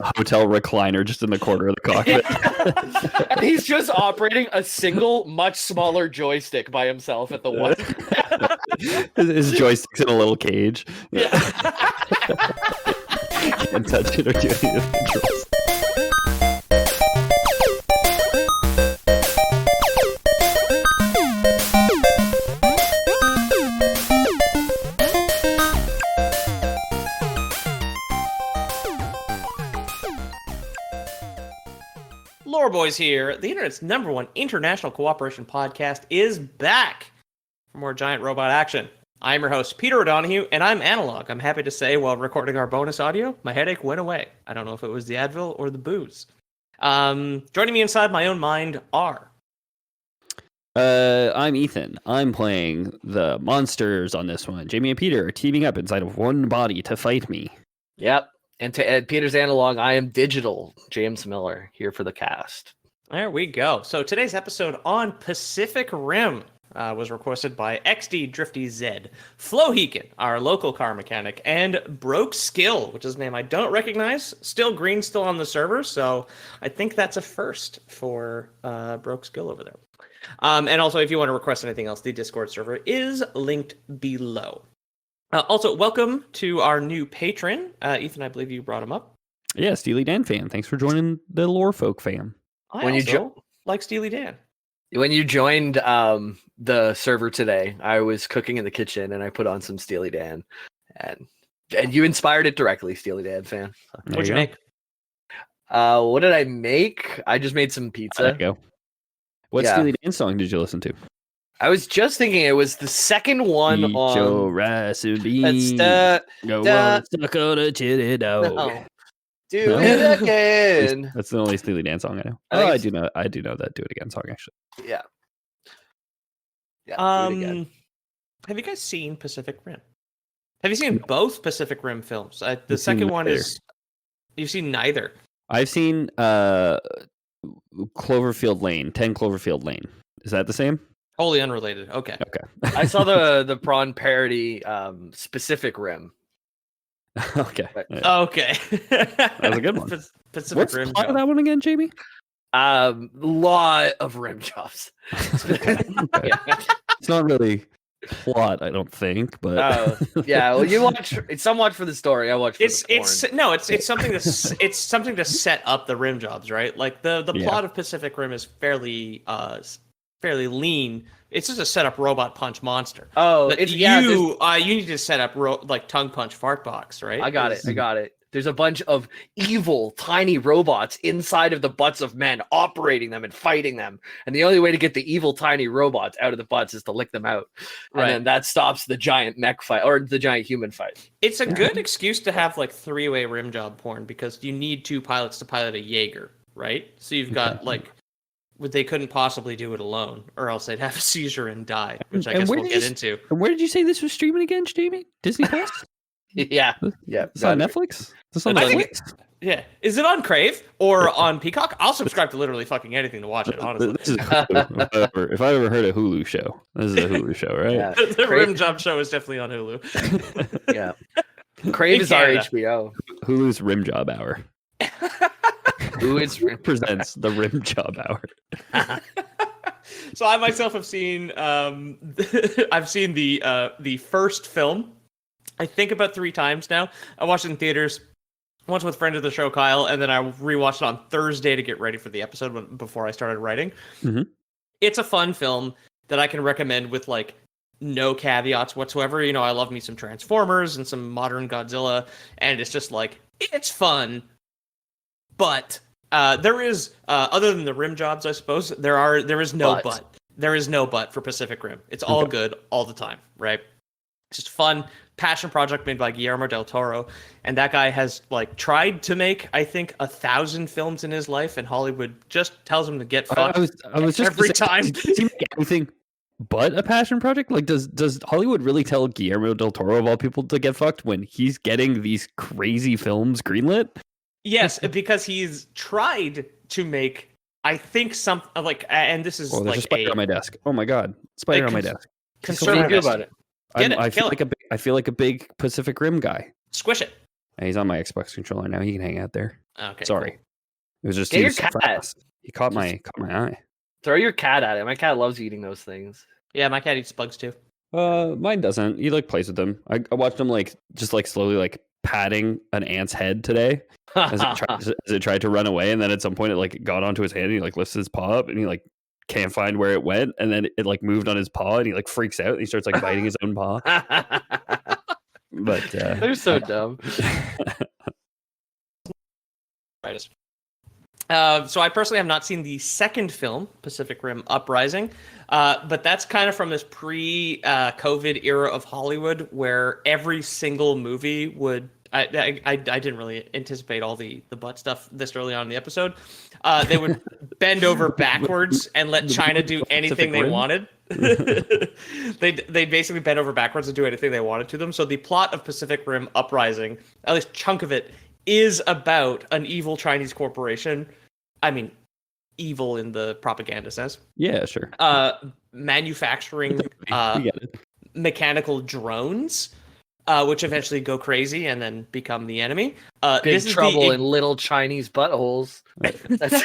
hotel recliner just in the corner of the cockpit. And he's just operating a single, much smaller joystick by himself at the one. His joystick's in a little cage. Yeah. Can't touch it or do any of the controls. Lore Boys here. The internet's #1 international cooperation podcast is back for more giant robot action. I'm your host, Peter O'Donohue, and I'm analog. I'm happy to say, while recording our bonus audio, my headache went away. I don't know if it was the Advil or the booze. Joining me inside my own mind are... I'm Ethan. I'm playing the monsters on this one. Jamie and Peter are teaming up inside of one body to fight me. Yep. And to Ed Peter's analog, I am digital James Miller here for the cast. There we go. So today's episode on Pacific Rim was requested by XD Drifty Z, Flohekin, our local car mechanic, and Broke Skill, which is a name I don't recognize. Still green, still on the server, so I think that's a first for Broke Skill over there. And also, if you want to request anything else, the Discord server is linked below. Also, welcome to our new patron. Ethan, I believe you brought him up. Yeah, Steely Dan fan. Thanks for joining the Lore Folk fam. I also like Steely Dan. When you joined the server today, I was cooking in the kitchen and I put on some Steely Dan, and you inspired it directly, Steely Dan fan. What'd you make? What did I make? I just made some pizza. There you go. What Steely Dan song did you listen to? I was just thinking it was the second one Eat on. your rice and beans. That's Go on, stuck on a chitty dog. No. Do it again. That's the only Steely Dan song I know. I do know that Do It Again song actually. Yeah. Yeah. Do it again. Have you guys seen Pacific Rim? Have you seen both Pacific Rim films? The I've second seen one neither. is. You've seen neither. I've seen Cloverfield Lane, 10 Cloverfield Lane. Is that the same? Wholly unrelated. Okay. Okay. I saw the prawn parody Pacific Rim. Okay. Okay. That was a good one. Pacific What's Rim. the plot of that one again, Jamie? Lot of rim jobs. Okay. It's not really plot, I don't think, but yeah. Well, you watch. It's somewhat for the story. I watch. For the porn. It's something to set up the rim jobs, right? Like the plot of Pacific Rim is fairly lean. It's just a set up robot punch monster. Oh, you need to set up like tongue punch fart box, right? I got it. There's a bunch of evil tiny robots inside of the butts of men, operating them and fighting them. And the only way to get the evil tiny robots out of the butts is to lick them out. Right. And then that stops the giant mech fight or the giant human fight. It's a good excuse to have like three-way rim job porn because you need two pilots to pilot a Jaeger, right? So you've got like. They couldn't possibly do it alone, or else they'd have a seizure and die, which I guess we'll get into. And where did you say this was streaming again, Jamie? Disney Plus? Yeah. It's on Netflix? Is this on Netflix? Yeah. Is it on Crave or on Peacock? I'll subscribe to literally fucking anything to watch it, honestly. This is if I ever heard a Hulu show, this is a Hulu show, right? Yeah. The Rim Job show is definitely on Hulu. Yeah. Crave is our HBO. Hulu's Rim Job Hour. Who is presents the Rim Job Hour. So I myself have seen I've seen the first film I think about 3 times now. I watched it in theaters once with friend of the show Kyle, and then I rewatched it on Thursday to get ready for the episode before I started writing. Mm-hmm. It's a fun film that I can recommend with like no caveats whatsoever. You know, I love me some Transformers and some modern Godzilla, and it's just like it's fun. But there is, other than the rim jobs, I suppose, there is no but. There is no but for Pacific Rim. It's all good all the time, right? It's just fun, passion project made by Guillermo del Toro, and that guy has like tried to make, I think, 1,000 films in his life, and Hollywood just tells him to get fucked. I was just every time. Does he make anything but a passion project? Like, does Hollywood really tell Guillermo del Toro of all people to get fucked when he's getting these crazy films greenlit? Yes, because he's tried to make, I think, something like, and this is there's like a spider on my desk. Oh my god, spider on my desk. Conservative about it. I feel like a big Pacific Rim guy. Squish it. And he's on my Xbox controller now. He can hang out there. Okay, Sorry, cool. it was just Get he your was so cat. fast. He caught my eye. Throw your cat at it. My cat loves eating those things. Yeah, my cat eats bugs too. Mine doesn't. He like plays with them. I watched him like just like slowly like patting an ant's head today as it tried to run away, and then at some point it like got onto his hand and he like lifts his paw up and he like can't find where it went, and then it like moved on his paw and he like freaks out and he starts like biting his own paw. But They're so dumb. So I personally have not seen the second film, Pacific Rim Uprising, but that's kind of from this pre-COVID era of Hollywood where every single movie would. I didn't really anticipate all the butt stuff this early on in the episode. They would bend over backwards and let China do anything they wanted. They'd basically bend over backwards and do anything they wanted to them. So the plot of Pacific Rim Uprising, at least a chunk of it, is about an evil Chinese corporation. I mean, evil in the propaganda sense. yeah, sure. Manufacturing We get it. mechanical drones, which eventually go crazy and then become the enemy. Big this is trouble in little Chinese buttholes. That's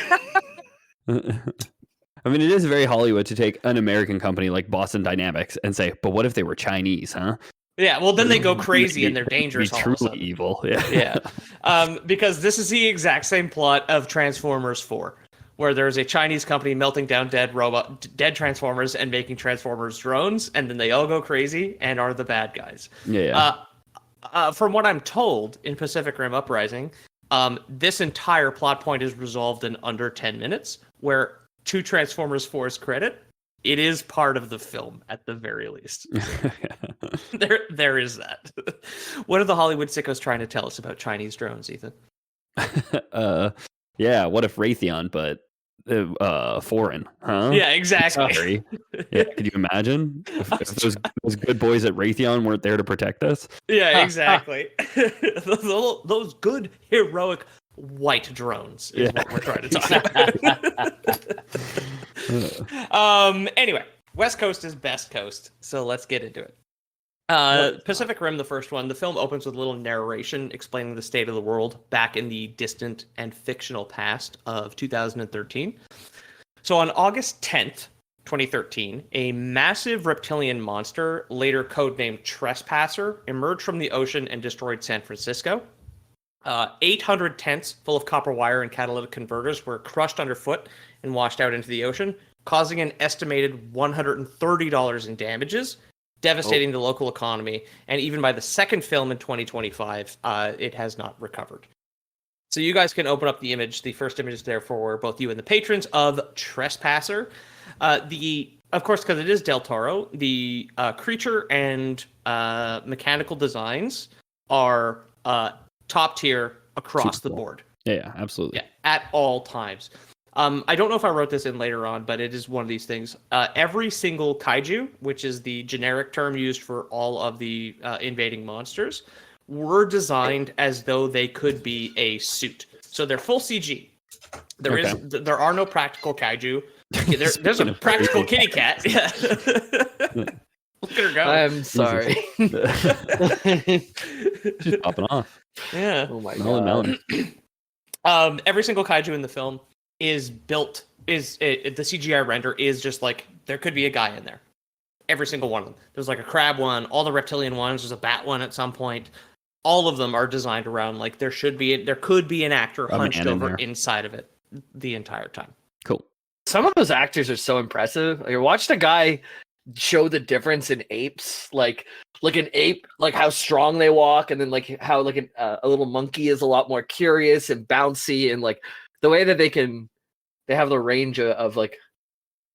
I mean, it is very Hollywood to take an American company like Boston Dynamics and say, but what if they were Chinese, huh? Yeah, well, then they go crazy Maybe- and they're dangerous. Be all of a truly sudden. evil. Yeah. Yeah, because this is the exact same plot of Transformers 4, where there's a Chinese company melting down dead Transformers and making Transformers drones, and then they all go crazy and are the bad guys. Yeah. From what I'm told in Pacific Rim Uprising, this entire plot point is resolved in under 10 minutes, where to Transformers 4's credit, it is part of the film at the very least. There is that. What are the Hollywood sickos trying to tell us about Chinese drones, Ethan? Yeah. What if Raytheon, but foreign, huh? Yeah, exactly. Sorry. Yeah. Could you imagine if those good boys at Raytheon weren't there to protect us? Yeah, exactly. those good heroic white drones is what we're trying to talk about. Anyway, West Coast is best coast, so let's get into it. Pacific Rim, the first one, the film opens with a little narration explaining the state of the world back in the distant and fictional past of 2013. So on August 10th, 2013, a massive reptilian monster, later codenamed Trespasser, emerged from the ocean and destroyed San Francisco. 800 tents full of copper wire and catalytic converters were crushed underfoot and washed out into the ocean, causing an estimated $130 in damages, devastating the local economy, and even by the second film in 2025, it has not recovered. So you guys can open up the image. The first image is there for both you and the patrons of Trespasser. Of course, because it is Del Toro, the creature and mechanical designs are top tier across Super the cool. board. Yeah, absolutely. Yeah, at all times. I don't know if I wrote this in later on, but it is one of these things. Every single kaiju, which is the generic term used for all of the invading monsters, were designed as though they could be a suit. So they're full CG. There are no practical kaiju. There's a practical kitty cat. Yeah. Look at her go. I'm sorry. She's popping off. Yeah. Oh my Melon, god. melon. Every single kaiju in the film is built. The CGI render is just like there could be a guy in there. Every single one of them. There's like a crab one, all the reptilian ones. There's a bat one at some point. All of them are designed around like there could be an actor hunched over inside of it the entire time. Cool. Some of those actors are so impressive. Like, I watched a guy show the difference in apes, like an ape, like how strong they walk, and then like how like a little monkey is a lot more curious and bouncy, and like the way that they have the range of like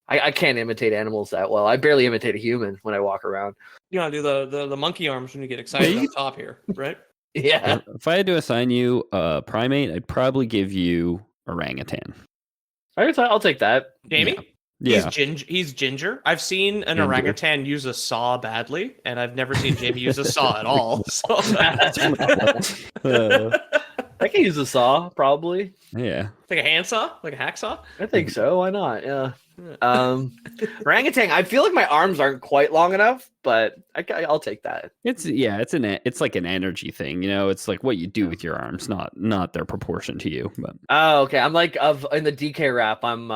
I can't imitate animals that well. I barely imitate a human when I walk around. You want to do the monkey arms when you get excited up top here, right? Yeah. If I had to assign you a primate, I'd probably give you orangutan. I'll take that. Jamie? Yeah. He's ginger. I've seen an Ginger. orangutan use a saw badly, and I've never seen Jamie use a saw at all. So I can use a saw, probably. Yeah. Like a handsaw, like a hacksaw. I think so. Why not? Yeah. Orangutan. I feel like my arms aren't quite long enough, but I'll take that. It's like an energy thing, you know. It's like what you do with your arms, not their proportion to you. But Oh, okay. I'm like in the DK rap. I'm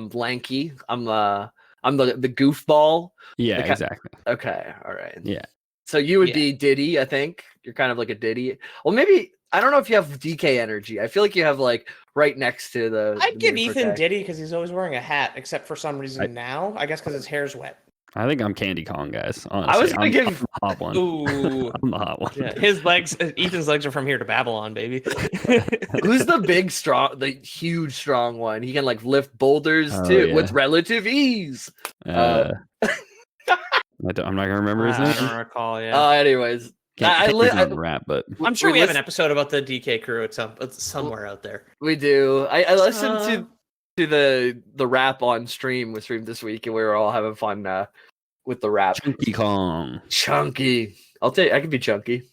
lanky. I'm the goofball. yeah, The exactly. Okay. All right. Yeah. So you would Yeah. be Diddy. I think you're kind of like a Diddy. Well, maybe I don't know if you have DK energy. I feel like you have like right next to the. I'd give mirror Ethan protect. Diddy because he's always wearing a hat, except for some reason now. I guess because his hair's wet. I think I'm Candy Kong, guys. Honestly, I was gonna I'm give. the hot one. Ooh. I'm the hot one. Yeah, his legs, Ethan's legs are from here to Babylon, baby. Who's the big strong, the huge strong one? He can like lift boulders Oh, too yeah. with relative ease. I'm not gonna remember his I name. don't recall. Yeah, Anyways, Can't on the rap, but I'm sure we have an listen- episode about the DK crew. It's somewhere out there. We do. I listened to the rap on stream. We streamed this week, and we were all having fun with the rap. Chunky Kong. Chunky. I can be chunky.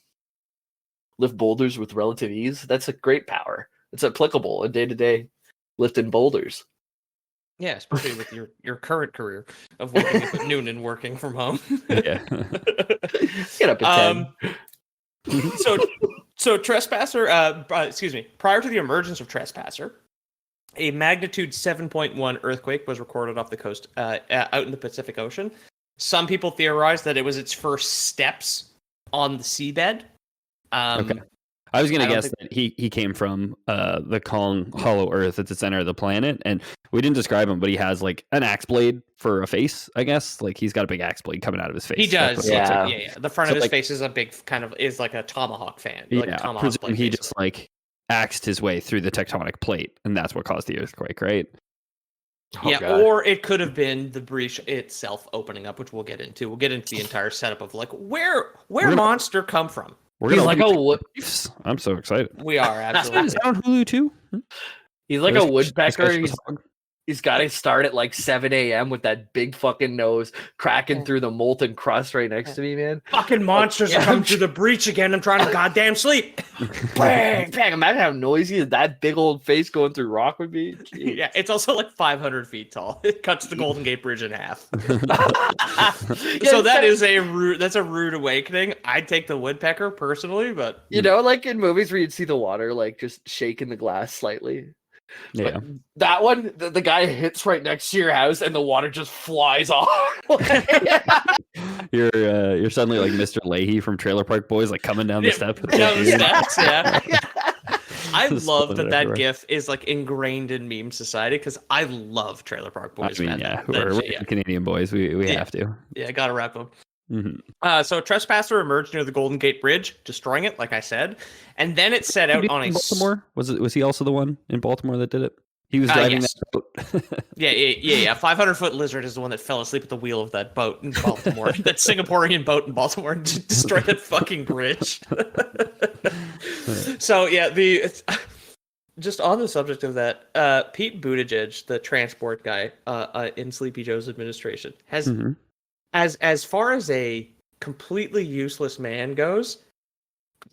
Lift boulders with relative ease. That's a great power. It's applicable in day to day lifting boulders. Yeah, especially with your current career of waking up at noon and working from home. Yeah. Get up at 10. So Trespasser, excuse me, prior to the emergence of Trespasser, a magnitude 7.1 earthquake was recorded off the coast out in the Pacific Ocean. Some people theorize that it was its first steps on the seabed. Okay. I was gonna guess that he came from the Kong Hollow Earth at the center of the planet, and we didn't describe him, but he has like an axe blade for a face, I guess. Like he's got a big axe blade coming out of his face. He That's does. what it looks like. Yeah. The front of his face is a big is like a tomahawk fan. Like a tomahawk presume blade, he basically. just like axed his way through the tectonic plate, and that's what caused the earthquake, right? Yeah, God. or it could have been the breach itself opening up, which we'll get into. We'll get into the entire setup of like where Monster come from. We're He's gonna like look a at wood. Chiefs. I'm so excited. We are Is absolutely. that on Hulu too? He's like a woodpecker. He's He's got to start at like 7 a.m. with that big fucking nose cracking through the molten crust right next to me, man. Fucking monsters Yeah. come through the breach again. I'm trying to goddamn sleep. Bang, bang. Imagine how noisy that big old face going through rock would be. Jeez. Yeah, it's also like 500 feet tall. It cuts the Golden Gate Bridge in half. So that is a rude awakening. I'd take the woodpecker personally, but You know, like in movies where you'd see the water like just shaking the glass slightly. Yeah. But that one, the guy hits right next to your house and the water just flies off. You're suddenly like Mr. Leahy from Trailer Park Boys, like coming down the steps. with down the dude. steps, yeah. I Just love spilling that everywhere. GIF is like ingrained in meme society because I love Trailer Park I Boys. mean, man. yeah, That we're shit, Canadian boys. We Yeah. have to. yeah, gotta wrap them. Mhm. So Trespasser emerged near the Golden Gate Bridge, destroying it, like I said, and then it set out on a Baltimore. Was he also the one in Baltimore that did it? He was driving yes. that boat. Yeah. 500-foot lizard is the one that fell asleep at the wheel of that boat in Baltimore. That Singaporean boat in Baltimore and destroyed that fucking bridge. So yeah, just on the subject of that, Pete Buttigieg, the transport guy in Sleepy Joe's administration, has Mhm. as far as a completely useless man goes,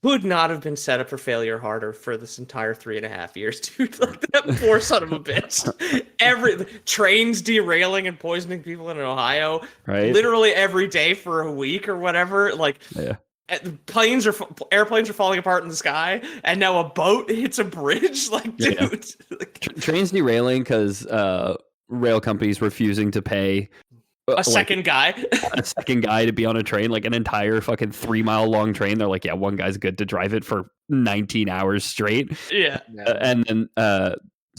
could not have been set up for failure harder for this entire 3.5 years, dude. Like that poor son of a bitch. Every trains derailing and poisoning people in Ohio, Right. literally every day for a week or whatever. Like, Yeah. airplanes are falling apart in the sky, and now a boat hits a bridge. Like, dude, Yeah. like, Trains derailing because rail companies refusing to pay a second guy. a second guy to be on a train, like an entire fucking 3-mile long train. They're like, yeah, one guy's good to drive it for 19 hours straight. Yeah. And then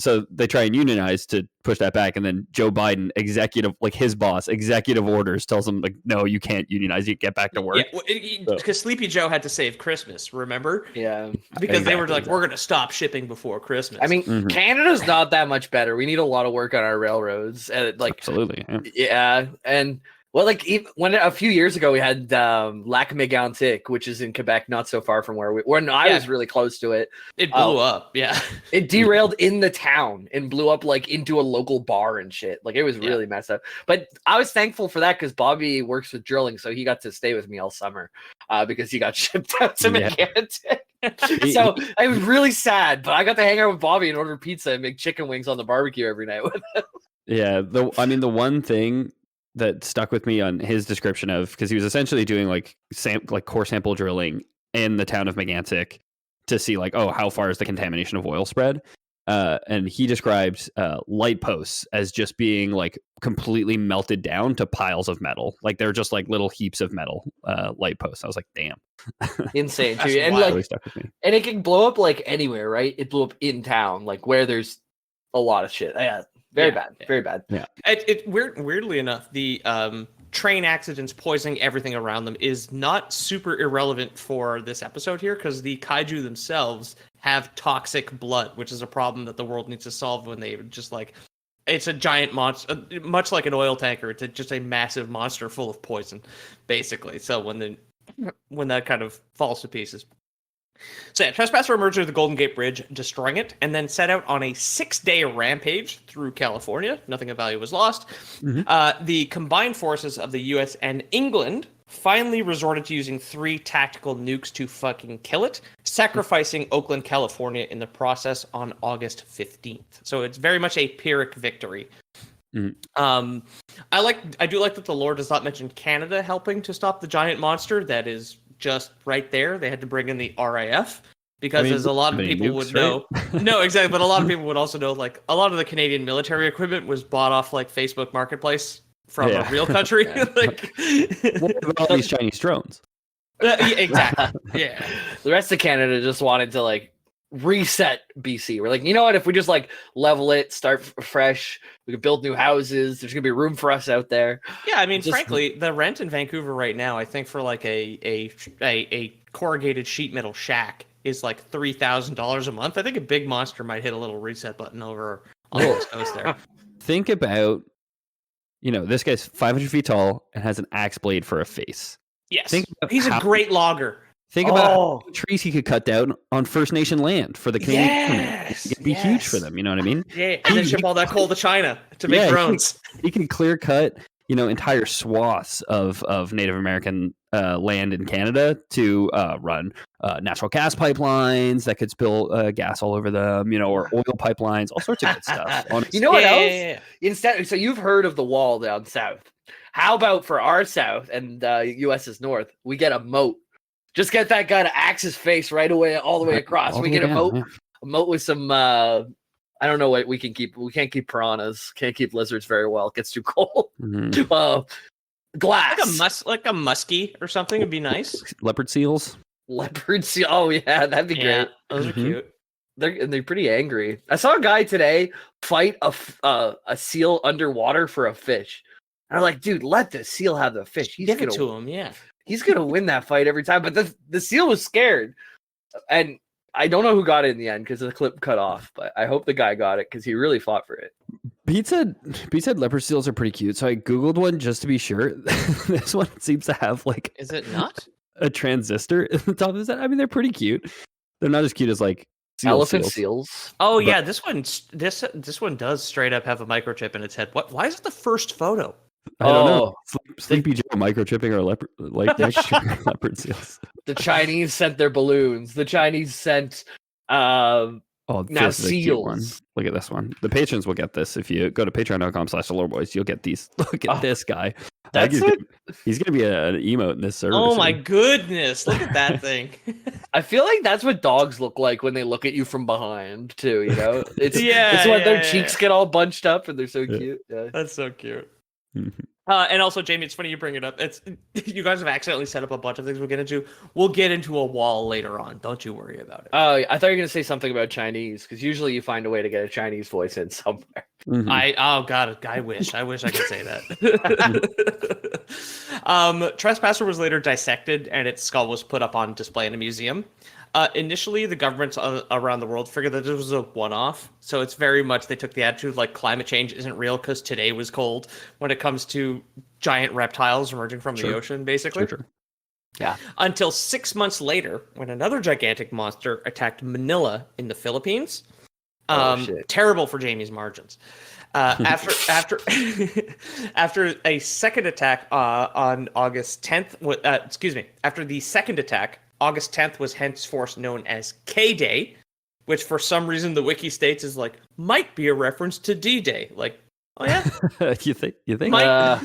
so they try and unionize to push that back, and then Joe Biden, his boss, executive orders tells them like, no, you can't unionize. You get back to work. Yeah, because Sleepy Joe had to save Christmas, remember? Yeah. Because they were like, Exactly. we're going to stop shipping before Christmas. I mean, Mhm. Canada's not that much better. We need a lot of work on our railroads. And like, Absolutely. Yeah. yeah. And well, like when a few years ago we had Lac Mégantic, which is in Quebec, not so far from when I was really close to it. it blew up. Yeah. It derailed in the town and blew up like into a local bar and shit. Like it was really messed up. But I was thankful for that because Bobby works with drilling, so he got to stay with me all summer because he got shipped out to Yeah. Mégantic. So I was really sad, but I got to hang out with Bobby and order pizza and make chicken wings on the barbecue every night with him. Yeah, the one thing that stuck with me on his description of, because he was essentially doing like core sample drilling in the town of Megantic to see like, oh, how far is the contamination of oil spread? And he described light posts as just being like completely melted down to piles of metal. Like they're just like little heaps of metal light posts. I was like, damn. Insane too. That's And wild. like, Really stuck with me. and it can blow up like anywhere, right? It blew up in town, like where there's a lot of shit. Yeah, very bad. Very bad. Yeah. Weirdly enough, the train accidents poisoning everything around them is not super irrelevant for this episode here, because the kaiju themselves have toxic blood, which is a problem that the world needs to solve when they just like, it's a giant monster, much like an oil tanker. It's just a massive monster full of poison, basically. So when that kind of falls to pieces. So yeah, Trespasser emerged near the Golden Gate Bridge, destroying it, and then set out on a 6-day rampage through California. Nothing of value was lost. Mm-hmm. The combined forces of the U.S. and England finally resorted to using 3 tactical nukes to fucking kill it, sacrificing Oakland, California in the process on August 15th. So it's very much a Pyrrhic victory. Mm-hmm. I do like that the lore does not mention Canada helping to stop the giant monster that is just right there. They had to bring in the RAF because as a lot of people would know. No, exactly. But a lot of people would also know, like, a lot of the Canadian military equipment was bought off like Facebook Marketplace from a real country. Like, what about all these Chinese drones? yeah, exactly. Yeah. The rest of Canada just wanted to like reset BC. We're like, you know what? If we just like level it, start fresh, we could build new houses. There's gonna be room for us out there. Yeah, I mean, frankly, the rent in Vancouver right now, I think for like a corrugated sheet metal shack is like $3,000 a month. I think a big monster might hit a little reset button over on the West Coast there. Think about, this guy's 500 feet tall and has an axe blade for a face. Yes, he's a great logger. Think about how many trees he could cut down on First Nation land for the Canadian government. It'd be huge for them, you know what I mean? Yeah, and then ship all that coal to China to make drones. He can clear cut, entire swaths of Native American land in Canada to run natural gas pipelines that could spill gas all over them, or oil pipelines, all sorts of good stuff. Honestly. You know what else? Yeah. Instead, so you've heard of the wall down south. How about for our south and US's north, we get a moat? Just get that guy to axe his face right away, all the way across. We get a moat, a moat with some. I don't know what we can keep. We can't keep piranhas. Can't keep lizards very well. It gets too cold. Mm-hmm. Glass, like a muskie or something would be nice. Leopard seals. Leopard seal. Oh yeah, that'd be great. Those are cute. They're pretty angry. I saw a guy today fight a seal underwater for a fish. And I'm like, dude, let the seal have the fish. Give it to him. Yeah. He's gonna win that fight every time, but the seal was scared, and I don't know who got it in the end because the clip cut off. But I hope the guy got it because he really fought for it. Pete said leopard seals are pretty cute, so I googled one just to be sure. This one seems to have like, is it not a transistor in the top of his head? I mean, they're pretty cute. They're not as cute as like elephant seals. Oh yeah, this one does straight up have a microchip in its head. Why is it the first photo? I don't know. Sleepy Joe microchipping our leopard seals. The Chinese sent their balloons. The Chinese sent now seals. Look at this one. The patrons will get this. If you go to patreon.com/theloreboys, you'll get these. Look at this guy. He's gonna be an emote in this server. Oh my goodness. Look at that thing. I feel like that's what dogs look like when they look at you from behind too, It's their cheeks get all bunched up and they're so cute. Yeah. That's so cute. And also, Jamie, it's funny you bring it up. It's you guys have accidentally set up a bunch of things we'll get into. We'll get into a wall later on. Don't you worry about it. Oh, I thought you were gonna say something about Chinese because usually you find a way to get a Chinese voice in somewhere. Mm-hmm. I wish I could say that. Trespasser was later dissected and its skull was put up on display in a museum. Initially, the governments around the world figured that this was a one-off. So it's very much they took the attitude like climate change isn't real because today was cold when it comes to giant reptiles emerging from the ocean, basically. Sure. Yeah. Until 6 months later, when another gigantic monster attacked Manila in the Philippines. Terrible for Jamie's margins. After a second attack on August 10th, after the second attack August 10th was henceforth known as K-Day, which for some reason the wiki states is like, might be a reference to D-Day. Like, oh yeah? You think? Might.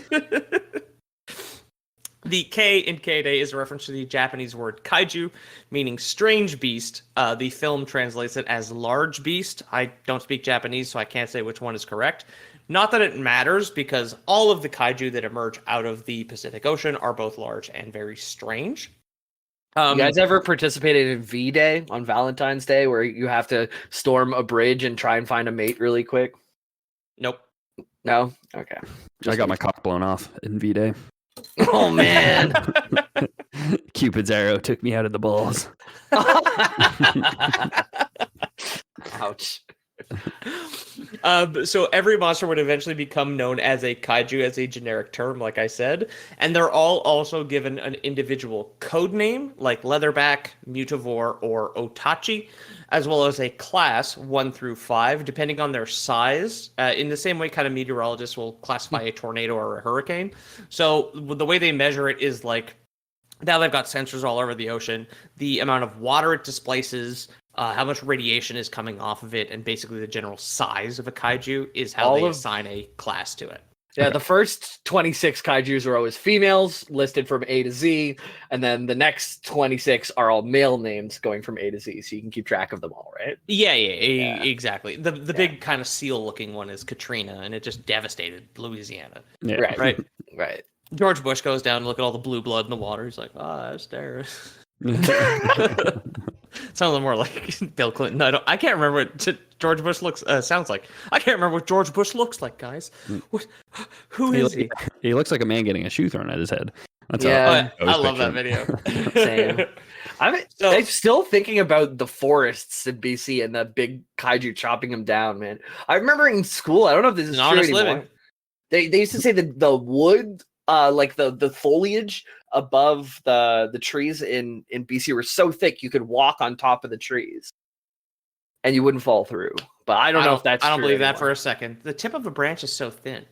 The K in K-Day is a reference to the Japanese word kaiju, meaning strange beast. The film translates it as large beast. I don't speak Japanese, so I can't say which one is correct. Not that it matters, because all of the kaiju that emerge out of the Pacific Ocean are both large and very strange. You guys ever participated in V-Day on Valentine's Day, where you have to storm a bridge and try and find a mate really quick? Nope. No? Okay. I got my cock blown off in V-Day. Oh, man. Cupid's arrow took me out of the balls. Ouch. So every monster would eventually become known as a kaiju, as a generic term, like I said, and they're all also given an individual code name, like Leatherback, Mutavore, or Otachi, as well as a class 1 through 5, depending on their size. In the same way, kind of meteorologists will classify a tornado or a hurricane. So the way they measure it is like, now they've got sensors all over the ocean, the amount of water it displaces, how much radiation is coming off of it, and basically the general size of a kaiju is how they assign a class to it. Yeah, the first 26 kaijus are always females, listed from A to Z, and then the next 26 are all male names going from A to Z, so you can keep track of them all, right? Yeah, exactly. The big kind of seal-looking one is Katrina, and it just devastated Louisiana. Yeah. Right. George Bush goes down and look at all the blue blood in the water. He's like, that's terrorist. Sounds a little more like Bill Clinton. I can't remember what George Bush sounds like. I can't remember what George Bush looks like, guys. Who is he? He looks like a man getting a shoe thrown at his head. That's I love that video. Same. I'm still thinking about the forests in BC and the big kaiju chopping them down, man. I remember in school, I don't know if this is true anymore. Living. They used to say that the wood, like the foliage above the trees in BC were so thick you could walk on top of the trees and you wouldn't fall through. But I don't know if that's I don't true believe anymore. that for a second. The tip of a branch is so thin.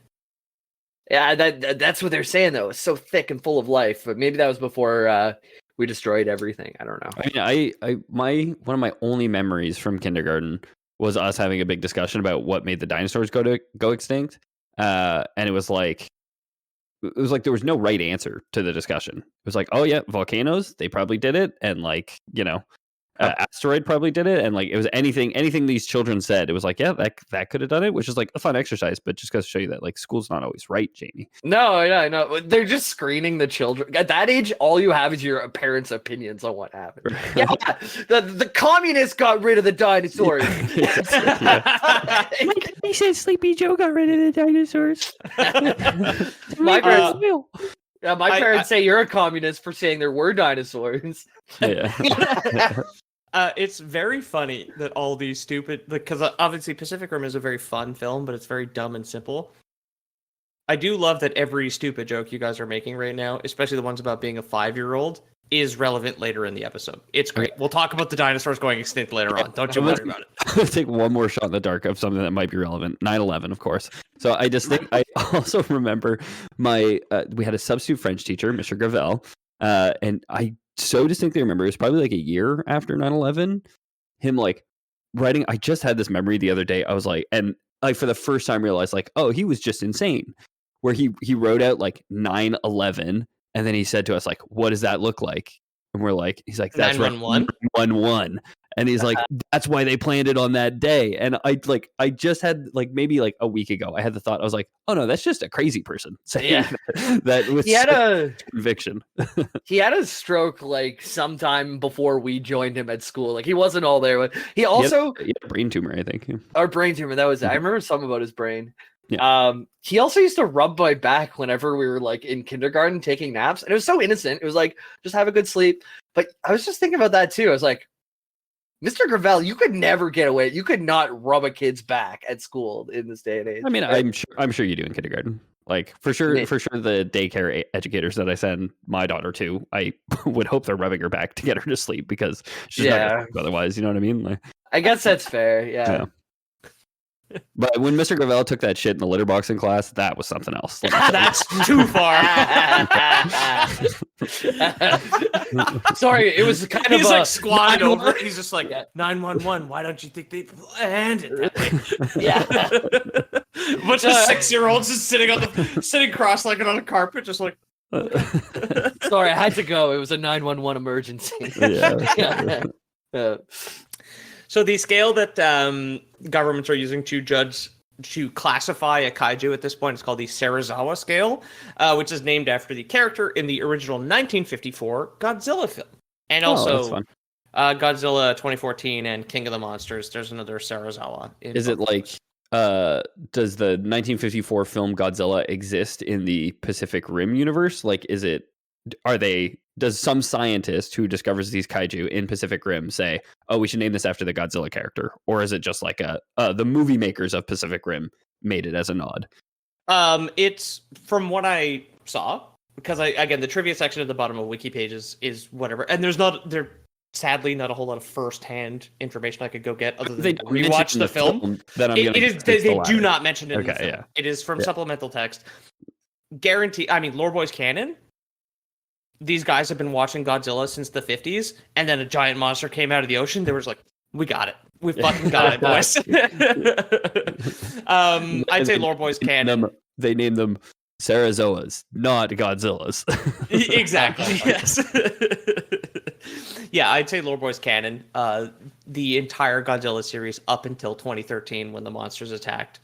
Yeah, that's what they're saying though. It's so thick and full of life. But maybe that was before we destroyed everything. I don't know. I mean, one of my only memories from kindergarten was us having a big discussion about what made the dinosaurs go extinct. And it was like there was no right answer to the discussion. It was like, oh yeah, volcanoes, they probably did it, and like, asteroid probably did it, and like it was anything these children said, it was like, yeah, that could have done it, which is like a fun exercise, but just goes to show you that like school's not always right, Jamie. No, they're just screening the children at that age. All you have is your parents' opinions on what happened. Yeah, the communists got rid of the dinosaurs. He said Sleepy Joe got rid of the dinosaurs. My parents say you're a communist for saying there were dinosaurs. Yeah. It's very funny that all these stupid, because obviously Pacific Rim is a very fun film, but it's very dumb and simple. I do love that every stupid joke you guys are making right now, especially the ones about being a 5-year-old, is relevant later in the episode. It's great. We'll talk about the dinosaurs going extinct later on. Don't you worry about it. Let's take one more shot in the dark of something that might be relevant. 9/11, of course. So I just think I also remember we had a substitute French teacher, Mr. Gravel, and I so distinctly remember it was probably like a year after 9/11, him like writing. I just had this memory the other day. I was like, and like for the first time realized like, oh, he was just insane. Where he wrote out like 9/11, and then he said to us like, what does that look like? And we're like, he's like, that's 911? 911. And he's like, that's why they planned it on that day. And I just had like maybe like a week ago, I had the thought, I was like, oh no, that's just a crazy person saying that with conviction. He had a stroke like sometime before we joined him at school. Like he wasn't all there. But he also he had a brain tumor, I think. Or brain tumor. That was it. I remember something about his brain. Yeah. He also used to rub my back whenever we were like in kindergarten taking naps, and it was so innocent. It was like, just have a good sleep. But I was just thinking about that too. I was like, Mr. Gravel, you could never get away. You could not rub a kid's back at school in this day and age. I mean, I'm sure you do in kindergarten. Like for sure, the daycare educators that I send my daughter to, I would hope they're rubbing her back to get her to sleep because she's not gonna sleep otherwise. You know what I mean? Like, I guess that's fair. Yeah. But when Mr. Gravel took that shit in the litter box in class, that was something else. Like, that's too far. Sorry, it was kind He's of like squatted over. He's just like, Yeah. 911. Why don't you think they planned it that way? Yeah. A bunch of 6-year-olds just sitting cross-legged on a carpet, just like. Sorry, I had to go. It was a 911 emergency. Yeah. So the scale that governments are using to classify a kaiju at this point is called the Serizawa scale, which is named after the character in the original 1954 Godzilla film. And also Godzilla 2014 and King of the Monsters. There's another Serizawa. Is it like, does the 1954 film Godzilla exist in the Pacific Rim universe? Like, does some scientist who discovers these kaiju in Pacific Rim say, oh, we should name this after the Godzilla character? Or is it just like the movie makers of Pacific Rim made it as a nod? It's from what I saw, because again, the trivia section at the bottom of wiki pages is whatever. And there's sadly not a whole lot of first-hand information I could go get other than rewatch the film. They do not mention it in the film. Yeah. It is from supplemental text. Guarantee. I mean, Lore Boys canon. These guys have been watching Godzilla since the 50s, and then a giant monster came out of the ocean. They were like, we got it. We fucking got it, boys. I'd say Lore Boys canon. They named them Serizawas, not Godzillas. Exactly, yes. Yeah, I'd say Lore Boys canon. The entire Godzilla series up until 2013 when the monsters attacked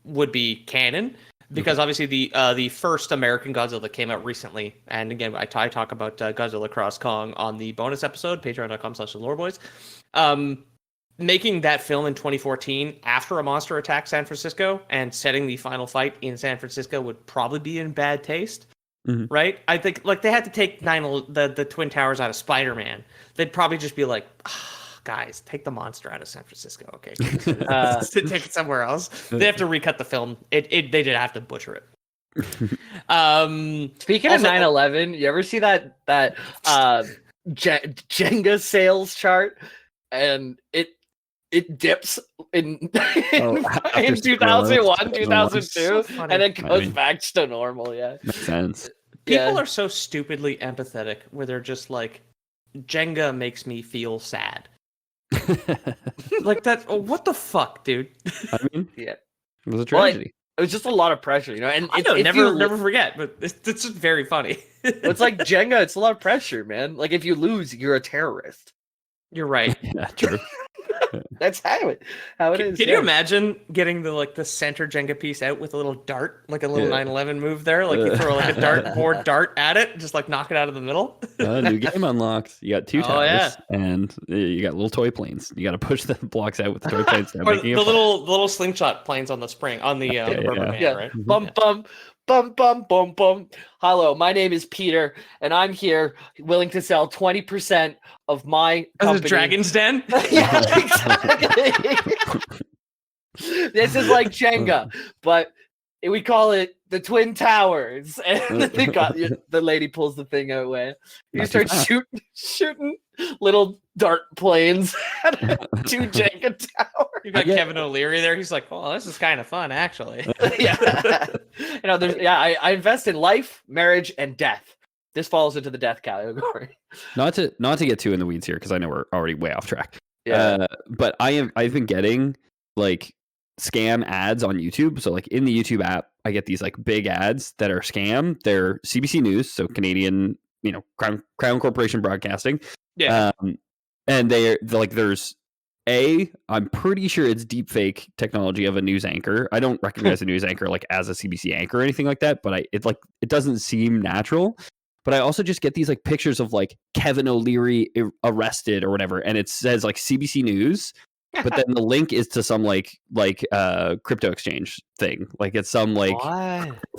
would be canon. Because obviously the first American Godzilla that came out recently, and again, I talk about Godzilla Cross Kong on the bonus episode, patreon.com/loreboys. Making that film in 2014 after a monster attacked San Francisco and setting the final fight in San Francisco would probably be in bad taste, right? I think like they had to take the Twin Towers out of Spider-Man. They'd probably just be like, guys, take the monster out of San Francisco, okay? Take it somewhere else. They have to recut the film. They did have to butcher it. Speaking of 9/11, you ever see that Jenga sales chart, and it dips in 2001, 2002, and then goes back to normal. Yeah, makes sense. People are so stupidly empathetic, where they're just like, Jenga makes me feel sad. Like that. Oh, what the fuck, dude? I mean, yeah, it was a tragedy. It was just a lot of pressure, you know. And I know, never forget, but it's just very funny. It's like Jenga. It's a lot of pressure, man. Like if you lose, you're a terrorist. You're right. Yeah, true. That's how it is. Can you imagine getting the center Jenga piece out with a little dart, like a little 9/11 move there? Like you throw like a dartboard dart at it, just like knock it out of the middle. New game unlocked. You got 2 towers, and you got little toy planes. You got to push the blocks out with the toy planes. Or the little slingshot planes on the spring on the rubber band, right? Bum bum. Bum, bum, bum, bum. Hello, my name is Peter, and I'm here willing to sell 20% of my company. Dragon's Den? Yeah, exactly. This is like Jenga, but we call it the Twin Towers. And the lady pulls the thing away. You start shooting little dart planes at 2 Jenga towers. You got Kevin O'Leary there. He's like, "Well, this is kind of fun, actually." Yeah, I invest in life, marriage, and death. This falls into the death category. Not to get too in the weeds here, because I know we're already way off track. Yeah, but I've been getting like scam ads on YouTube. So like in the YouTube app, I get these like big ads that are scam. They're CBC News, so Canadian, Crown Corporation Broadcasting. Yeah, and they're like there's. I'm pretty sure it's deep fake technology of a news anchor. I don't recognize a news anchor like as a CBC anchor or anything like that, but it doesn't seem natural. But I also just get these like pictures of like Kevin O'Leary arrested or whatever, and it says like CBC News, but then the link is to some like crypto exchange thing. Like it's some like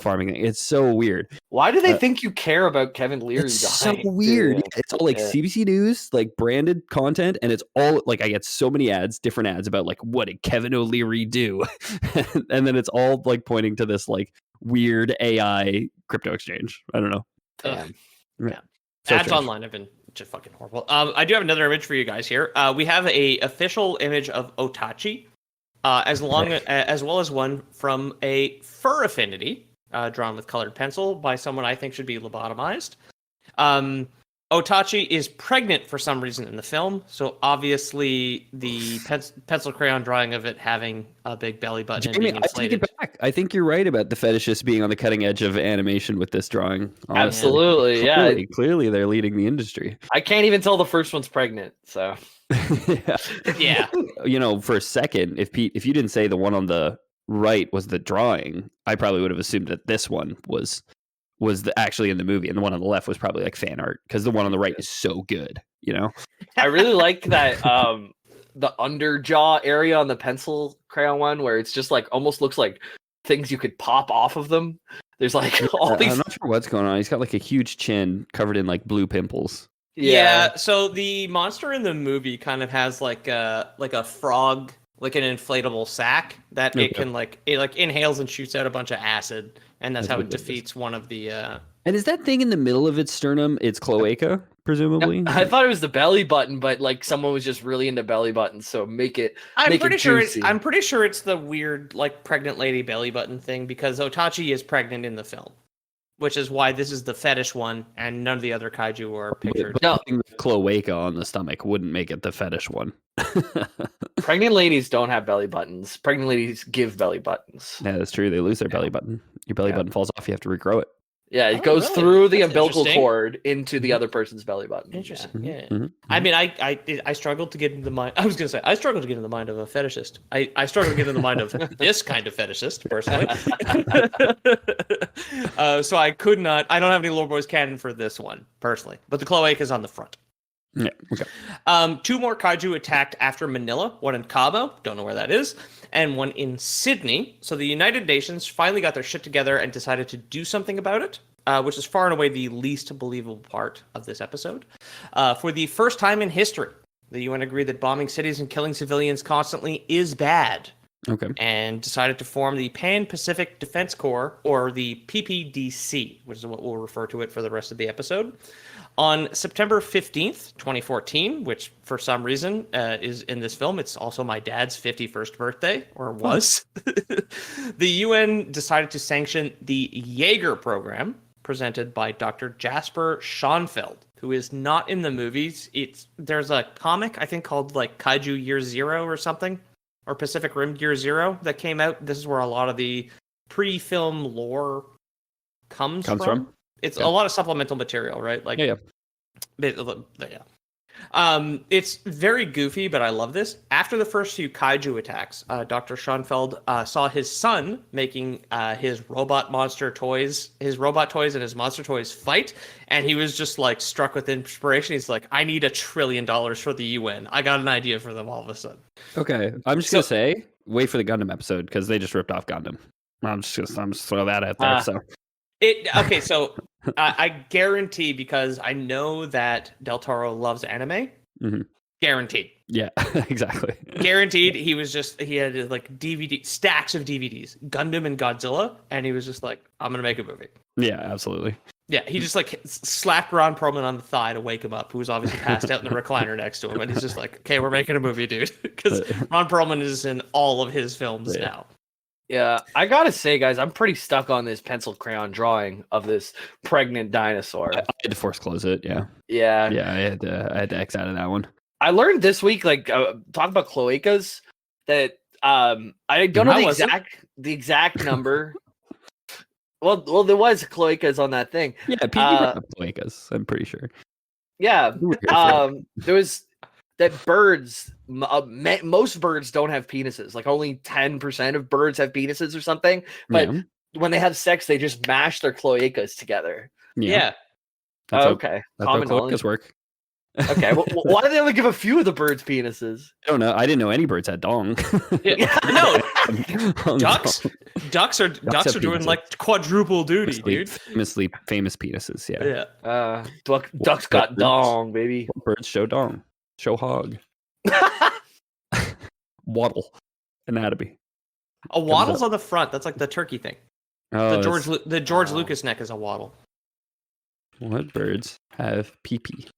farming thing. It's so weird. Why do they think you care about Kevin Leary? It's so weird. Yeah. It's all like CBC News, like branded content, and it's all like I get so many different ads about like what did Kevin O'Leary do, and then it's all like pointing to this like weird AI crypto exchange. I don't know. Damn. Yeah. So ads online have been just fucking horrible. I do have another image for you guys here. We have a official image of Otachi, as well as one from a fur affinity. drawn with colored pencil by someone I think should be lobotomized. Otachi is pregnant for some reason in the film, so obviously the pencil crayon drawing of it having a big belly button and being inflated. I take it back. I think you're right about the fetishists being on the cutting edge of animation with this drawing. Honestly. Absolutely, yeah. Clearly, they're leading the industry. I can't even tell the first one's pregnant, so. Yeah. You know, for a second, if you didn't say the one on the right was the drawing, I probably would have assumed that this one was actually in the movie, and the one on the left was probably like fan art, because the one on the right is so good, you know. I really like that the under jaw area on the pencil crayon one, where it's just like almost looks like things you could pop off of them. There's like all these. I'm not sure what's going on. He's got like a huge chin covered in like blue pimples. Yeah. So the monster in the movie kind of has like a frog, like an inflatable sack that it can it inhales and shoots out a bunch of acid, and that's how it defeats one of the. And is that thing in the middle of its sternum? It's cloaca, presumably. I thought it was the belly button, but like someone was just really into belly buttons, so make it. I'm pretty sure it's the weird like pregnant lady belly button thing, because Otachi is pregnant in the film, which is why this is the fetish one, and none of the other kaiju are pictured. But the cloaca on the stomach wouldn't make it the fetish one. Pregnant ladies don't have belly buttons. Pregnant ladies give belly buttons. Yeah, that's true. They lose their belly button. Your belly button falls off. You have to regrow it. Yeah, it goes through the umbilical cord into the other person's belly button. Interesting. Yeah. Mm-hmm. I mean, I struggled to get into the mind. I was going to say I struggled to get in the mind of a fetishist. I struggled to get in the mind of this kind of fetishist personally. So I could not. I don't have any Lord Boys canon for this one personally, but the cloaca is on the front. Yeah. Okay. 2 more kaiju attacked after Manila. One in Cabo, don't know where that is, and one in Sydney. So the United Nations finally got their shit together and decided to do something about it, which is far and away the least believable part of this episode. For the first time in history, the UN agreed that bombing cities and killing civilians constantly is bad. Okay. And decided to form the Pan-Pacific Defense Corps, or the PPDC, which is what we'll refer to it for the rest of the episode. On September 15th, 2014, which for some reason is in this film, it's also my dad's 51st birthday, or was, the UN decided to sanction the Jaeger program, presented by Dr. Jasper Schoenfeld, who is not in the movies. There's a comic, I think, called like Kaiju Year Zero or something, or Pacific Rim Year Zero, that came out. This is where a lot of the pre-film lore comes from. It's a lot of supplemental material, right? Like, yeah. It's very goofy, but I love this. After the first few kaiju attacks, Dr. Schoenfeld saw his son making his robot toys and his monster toys fight, and he was just like struck with inspiration. He's like, I need $1 trillion for the UN. I got an idea for them all of a sudden. Okay, I'm just gonna say, wait for the Gundam episode, because they just ripped off Gundam. I'm just throw that out there. So I guarantee, because I know that Del Toro loves anime. Mm-hmm. Guaranteed. Yeah, exactly. Guaranteed. He had like stacks of DVDs, Gundam and Godzilla, and he was just like, I'm gonna make a movie. Yeah, absolutely. Yeah, he just like slapped Ron Perlman on the thigh to wake him up, who was obviously passed out in the recliner next to him, and he's just like, okay, we're making a movie, dude, because Ron Perlman is in all of his films now. Yeah, I gotta say, guys, I'm pretty stuck on this pencil crayon drawing of this pregnant dinosaur. I had to force close it. Yeah. I had to X out of that one. I learned this week, like talk about cloacas, that I don't know the exact number. Well, there was cloacas on that thing. Yeah, people brought up cloacas. I'm pretty sure. Yeah, there was that birds. Most birds don't have penises. Like only 10% of birds have penises or something. But when they have sex, they just mash their cloacas together. Yeah. Okay. That's how cloacas work. Okay. Well, why do they only give a few of the birds penises? I don't know. I didn't know any birds had dong. No. Ducks are doing like quadruple duty, dude. Famous penises. Yeah. Ducks got dong, baby. Birds show dong. Show hog. Waddle. Anatomy. A waddle's on the front. That's like the turkey thing. Oh, the George Lucas neck is a waddle. What birds have pee-pee?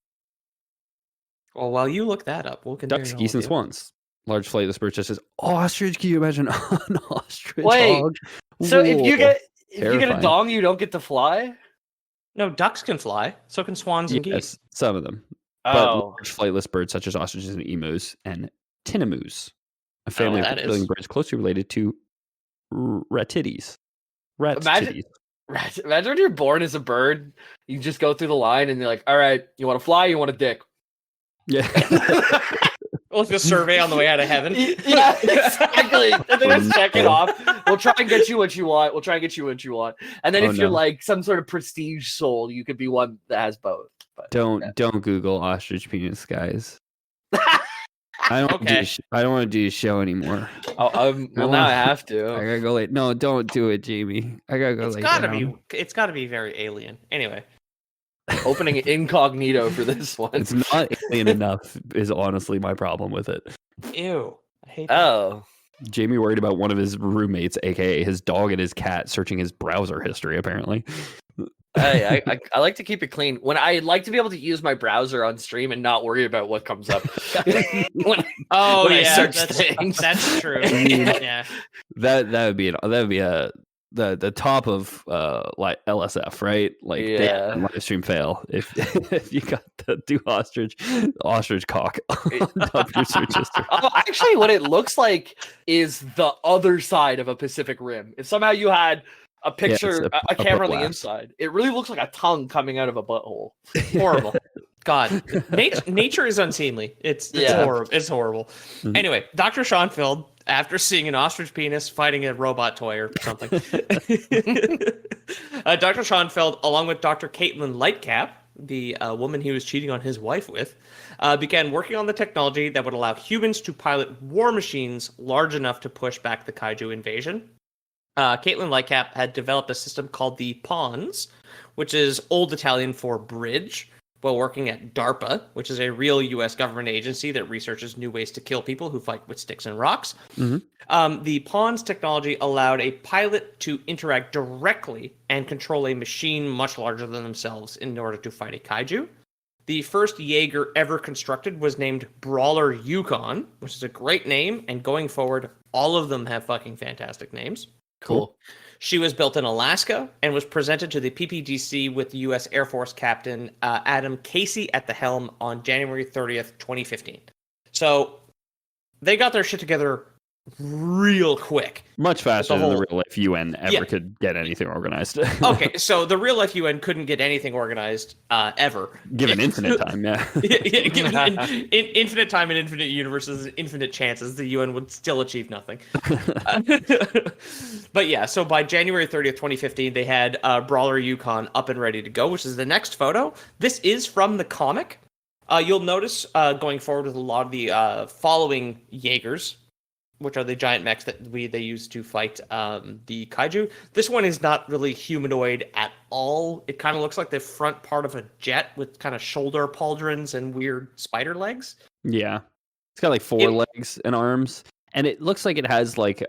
Well, while you look that up, we'll continue. Ducks, geese, and swans. Large flightless birds such as ostrich. Can you imagine an ostrich? Wait, hog? So if If you get a Terrifying. dong, you don't get to fly? No, ducks can fly. So can swans and geese. Yes, some of them. But Oh. large flightless birds such as ostriches and emus and tinamous, a family of that reptilian is. birds closely related to ratites. Imagine when you're born as a bird, you just go through the line and you're like, all right, you want to fly, you want a dick? Yeah. Well, it's a survey on the way out of heaven. Yeah, exactly. And they just check it off. We'll try and get you what you want. We'll try and get you what you want. And then Oh, if you're no. like some sort of prestige soul, you could be one that has both. But, Don't Google ostrich penis, guys. I don't Okay. I don't want to do the show anymore. well, now I have I to. gotta go late. No, don't do it, Jamie. I gotta go It's late. gotta be very alien. Anyway. Opening incognito for this one. It's not alien enough is honestly my problem with it. Ew. I hate that. Oh. Jamie worried about one of his roommates, aka his dog and his cat, searching his browser history, apparently. Hey, I like to keep it clean. When I like to be able to use my browser on stream and not worry about what comes up. when I search things. That's true. mean- Yeah. That would be the top of like LSF, right? Like they Yeah. have live stream fail if if you got the do ostrich cock on top of your search history. Oh, actually, what it looks like is the other side of a Pacific Rim. If somehow you had a picture, it's a camera on the butt laugh. inside, it really looks like a tongue coming out of a butthole. Horrible. God, nature is unseemly. It's Yeah. horrible. It's horrible. Mhm. Anyway, Dr. Schoenfeld, after seeing an ostrich penis fighting a robot toy or something, Dr. Schoenfeld, along with Dr. Caitlin Lightcap, the woman he was cheating on his wife with, began working on the technology that would allow humans to pilot war machines large enough to push back the kaiju invasion. Caitlin Lightcap had developed a system called the Pawns, which is Old Italian for bridge, while working at DARPA, which is a real U.S. government agency that researches new ways to kill people who fight with sticks and rocks. Mhm. The Pawns technology allowed a pilot to interact directly and control a machine much larger than themselves in order to fight a kaiju. The first Jaeger ever constructed was named Brawler Yukon, which is a great name, and going forward, all of them have fucking fantastic names. Cool. She was built in Alaska and was presented to the PPDC with the U.S. Air Force Captain Adam Casey at the helm on January 30th, 2015. So they got their shit together real quick. Much faster The than the whole- real life UN ever Yeah. could get anything organized. Okay, so the real life UN couldn't get anything organized ever. Given infinite time, yeah. Yeah, given in infinite time and infinite universes and infinite chances, the UN would still achieve nothing. But yeah, so by January 30th, 2015, they had Brawler Yukon up and ready to go, which is the next photo. This is from the comic. You'll notice going forward with a lot of the following Jaegers, which are the giant mechs that they use to fight the kaiju. This one is not really humanoid at all. It kind of looks like the front part of a jet with kind of shoulder pauldrons and weird spider legs. Yeah. It's got like four legs and arms. And it looks like it has like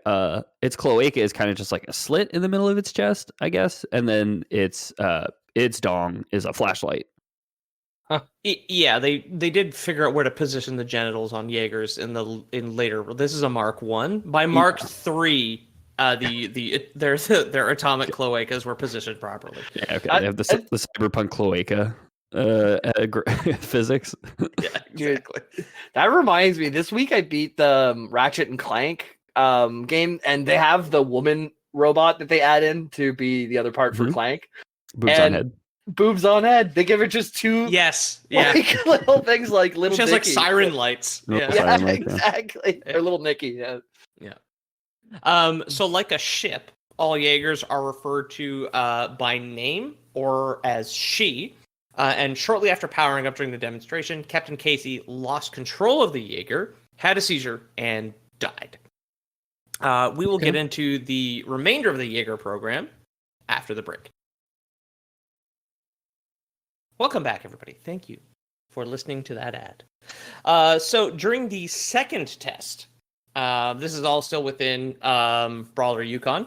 its cloaca is kind of just like a slit in the middle of its chest, I guess. And then its dong is a flashlight. Yeah, they did figure out where to position the genitals on Jaegers in later. This is a Mark 1. By Mark 3, their atomic cloacas were positioned properly. Yeah, okay. They have the cyberpunk cloaca physics. Yeah, exactly. That reminds me, this week I beat the Ratchet and Clank game, and they have the woman robot that they add in to be the other part for Clank. Boobs on head. Boobs on head. They give it just two Yes, yeah. like, little things like little She has like Nicky. siren lights. Oh, Yeah. siren Yeah, lights, yeah. exactly. Or little Nicky, yeah. So like a ship, all Jaegers are referred to by name or as she. And shortly after powering up during the demonstration, Captain Casey lost control of the Jaeger, had a seizure, and died. We will get into the remainder of the Jaeger program after the break. Welcome back, everybody. Thank you for listening to that ad. So during the second test, this is all still within Brawler Yukon.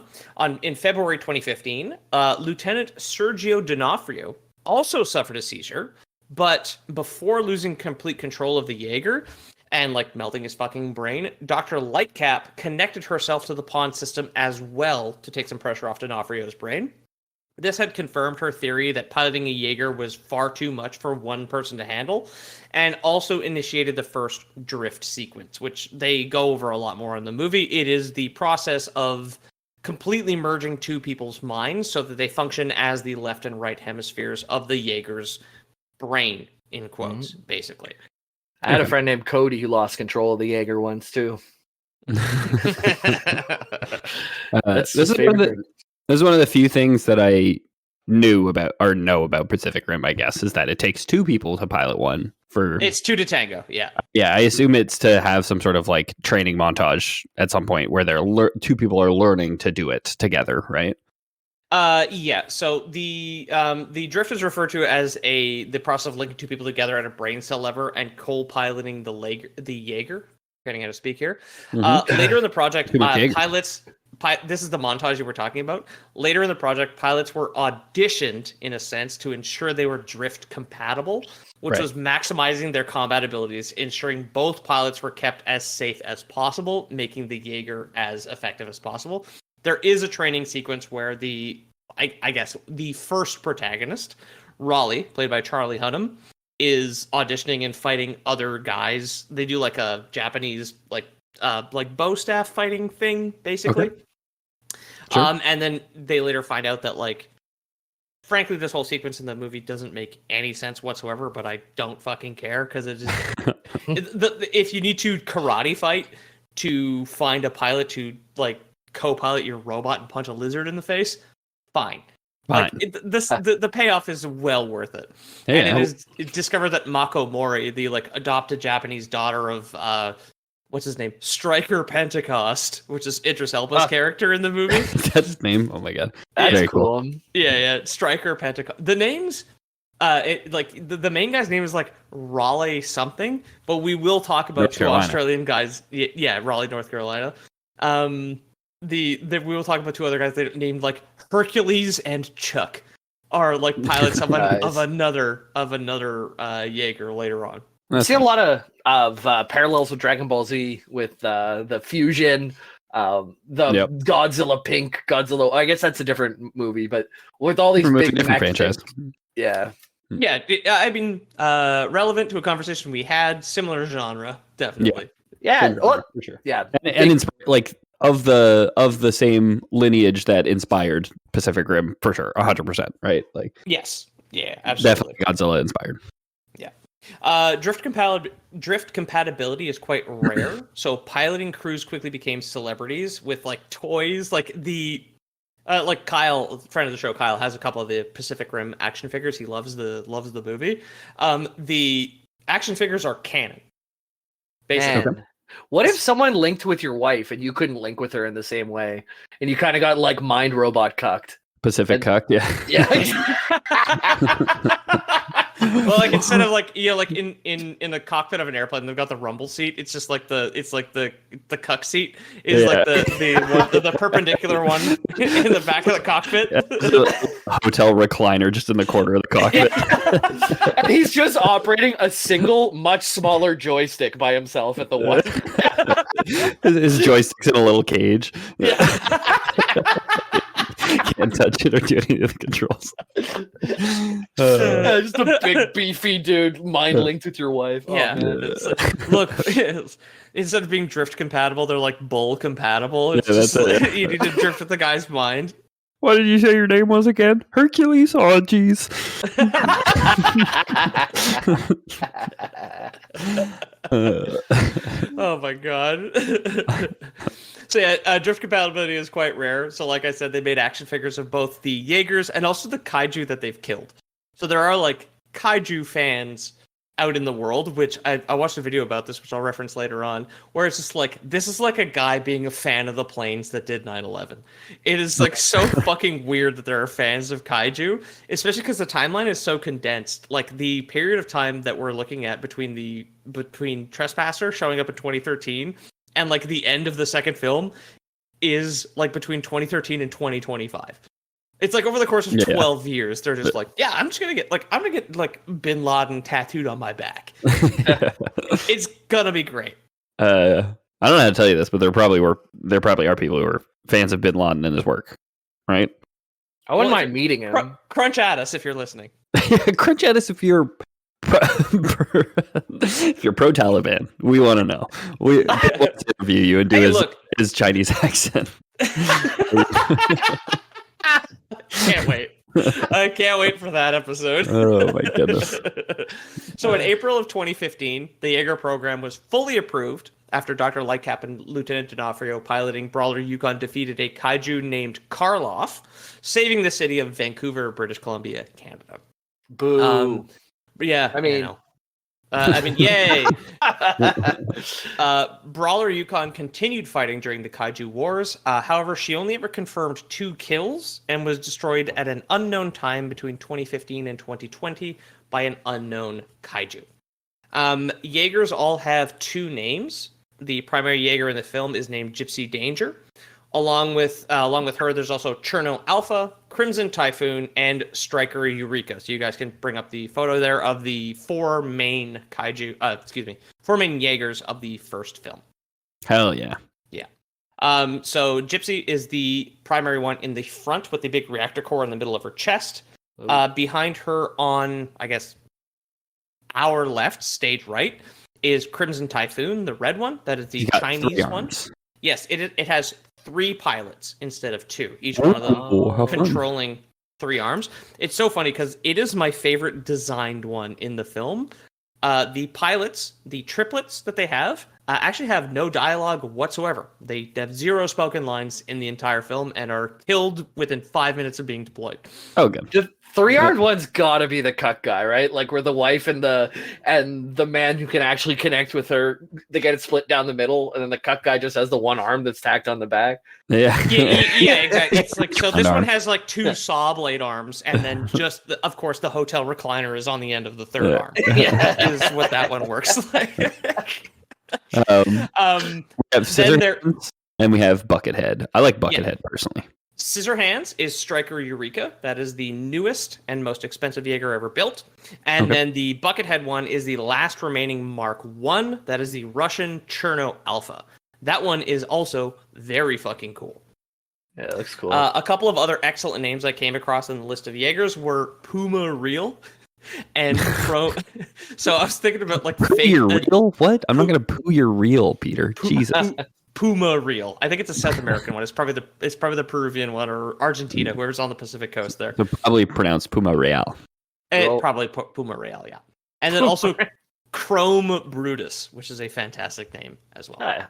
In February 2015, Lieutenant Sergio D'Onofrio also suffered a seizure, but before losing complete control of the Jaeger, and like melting his fucking brain, Dr. Lightcap connected herself to the pawn system as well to take some pressure off D'Onofrio's brain. This had confirmed her theory that piloting a Jaeger was far too much for one person to handle, and also initiated the first drift sequence, which they go over a lot more in the movie. It is the process of completely merging two people's minds so that they function as the left and right hemispheres of the Jaeger's brain, in quotes, basically. I had a friend named Cody who lost control of the Jaeger once too. That's this his favorite drink. is one of the few things that I know about Pacific Rim, I guess, is that it takes two people to pilot one. It's two to tango, yeah. Yeah, I assume it's to have some sort of like training montage at some point where two people are learning to do it together, right? Yeah. So the drift is referred to as the process of linking two people together at a brain cell level and co-piloting the Jaeger. Forgetting how to speak here. Later in the project, pilots. This is the montage you were talking about. Later in the project, pilots were auditioned, in a sense, to ensure they were drift compatible, which was maximizing their combat abilities, ensuring both pilots were kept as safe as possible, making the Jaeger as effective as possible. There is a training sequence where I guess the first protagonist, Raleigh, played by Charlie Hunnam, is auditioning and fighting other guys. They do like a Japanese like bow staff fighting thing, basically. Okay. Sure. And then they later find out that, like, frankly, this whole sequence in the movie doesn't make any sense whatsoever, but I don't fucking care, because it just... if you need to karate fight to find a pilot to, like, co-pilot your robot and punch a lizard in the face, fine. Like, the payoff is well worth it. Yeah, and it discovered that Mako Mori, the, like, adopted Japanese daughter of... what's his name? Stryker Pentecost, which is Idris Elba's character in the movie. That's his name? Oh my god. That's very cool. Yeah. Stryker Pentecost. The names, the main guy's name is like Raleigh something, but we will talk about two Australian guys. Yeah, Raleigh, North Carolina. We will talk about two other guys that named like Hercules and Chuck are like pilots of another Jaeger later on. I see a lot of parallels with Dragon Ball Z with the fusion, Godzilla Pink, Godzilla. I guess that's a different movie, but with all these big franchise. Yeah. Yeah, I mean, relevant to a conversation we had, similar genre, definitely. Yeah, for sure. Yeah, and like of the same lineage that inspired Pacific Rim, for sure, 100%, right? Like, yes, yeah, absolutely, definitely Godzilla inspired. Drift compatibility is quite rare, so piloting crews quickly became celebrities with like toys, like like Kyle, friend of the show, Kyle has a couple of the Pacific Rim action figures. He loves the movie. The action figures are canon, basically. Man. What if someone linked with your wife and you couldn't link with her in the same way, and you kind of got like mind robot cucked? Pacific cuck, yeah. Well, like instead of like like in the cockpit of an airplane, they've got the rumble seat. It's just like the cuck seat is like the perpendicular one in the back of the cockpit. Yeah, hotel recliner just in the corner of the cockpit. And he's just operating a single, much smaller joystick by himself at the one. His joystick's in a little cage. Yeah. Can't touch it or do any of the controls. Just a big beefy dude mind linked with your wife. Yeah. Look, instead of being drift compatible, they're like bull compatible. It's just like, you need to drift with the guy's mind. What did you say your name was again? Hercules? Oh, jeez. Oh my god. So yeah, drift compatibility is quite rare. So like I said, they made action figures of both the Jaegers and also the kaiju that they've killed. So there are like kaiju fans out in the world, which I watched a video about this, which I'll reference later on, where it's just like, this is like a guy being a fan of the planes that did 9/11. It is like so fucking weird that there are fans of kaiju, especially because the timeline is so condensed. Like the period of time that we're looking at between Trespasser showing up in 2013 and like the end of the second film is like between 2013 and 2025. It's like over the course of Yeah. 12 years, they're just like, yeah, I'm gonna get like Bin Laden tattooed on my back. It's gonna be great. I don't know how to tell you this, but there probably are people who are fans of Bin Laden and his work, right? I wouldn't Well, mind meeting him. Crunch at us if you're listening. Crunch at us if you're if you're pro Taliban. We want to know. We want to interview you and do his Chinese accent. Can't wait. I can't wait for that episode. Oh my goodness. So in April of 2015, the Jaeger program was fully approved after Dr. Lightcap and Lieutenant D'Onofrio piloting Brawler Yukon defeated a kaiju named Karloff, saving the city of Vancouver, British Columbia, Canada. Boo. Yeah, I mean, yay. Brawler Yukon continued fighting during the Kaiju Wars. However, she only ever confirmed 2 kills and was destroyed at an unknown time between 2015 and 2020 by an unknown Kaiju. Jaegers all have 2 names. The primary Jaeger in the film is named Gypsy Danger. Along with her, there's also Cherno Alpha, Crimson Typhoon, and Striker Eureka. So you guys can bring up the photo there of the 4 main Jaegers of the first film. Hell yeah. Yeah. So Gypsy is the primary one in the front with the big reactor core in the middle of her chest. Behind her on, I guess, our left, stage right, is Crimson Typhoon, the red one. That is the Chinese one. Yes, it has 3 pilots instead of 2. Each one of them controlling 3 arms. It's so funny because it is my favorite designed one in the film. The pilots, the triplets that they have, actually have no dialogue whatsoever. They have 0 spoken lines in the entire film and are killed within 5 minutes of being deployed. Oh, good. The 3-armed one's gotta be the cut guy, right? Like where the wife and the man who can actually connect with her, they get it split down the middle, and then the cut guy just has the one arm that's tacked on the back. Yeah, exactly. It's like, so this one has like 2 saw blade arms, and then just of course the hotel recliner is on the end of the 3rd arm. Yeah, is what that one works like. We have Scissorhands and we have Buckethead. I like Buckethead personally. Scissorhands is Striker Eureka. That is the newest and most expensive Jaeger ever built. And then the Buckethead one is the last remaining Mark I. That is the Russian Cherno Alpha. That one is also very fucking cool. Yeah, it looks cool. A couple of other excellent names I came across in the list of Jaegers were Puma Real and Pro. So I was thinking about like poo your real. What? I'm not gonna poo your real, Peter. Jesus. Puma Real. I think it's a South American one. It's probably the Peruvian one or Argentina, whoever's on the Pacific coast there. So probably pronounced Puma Real. Probably Puma Real, yeah. And then also Chrome Brutus, which is a fantastic name as well.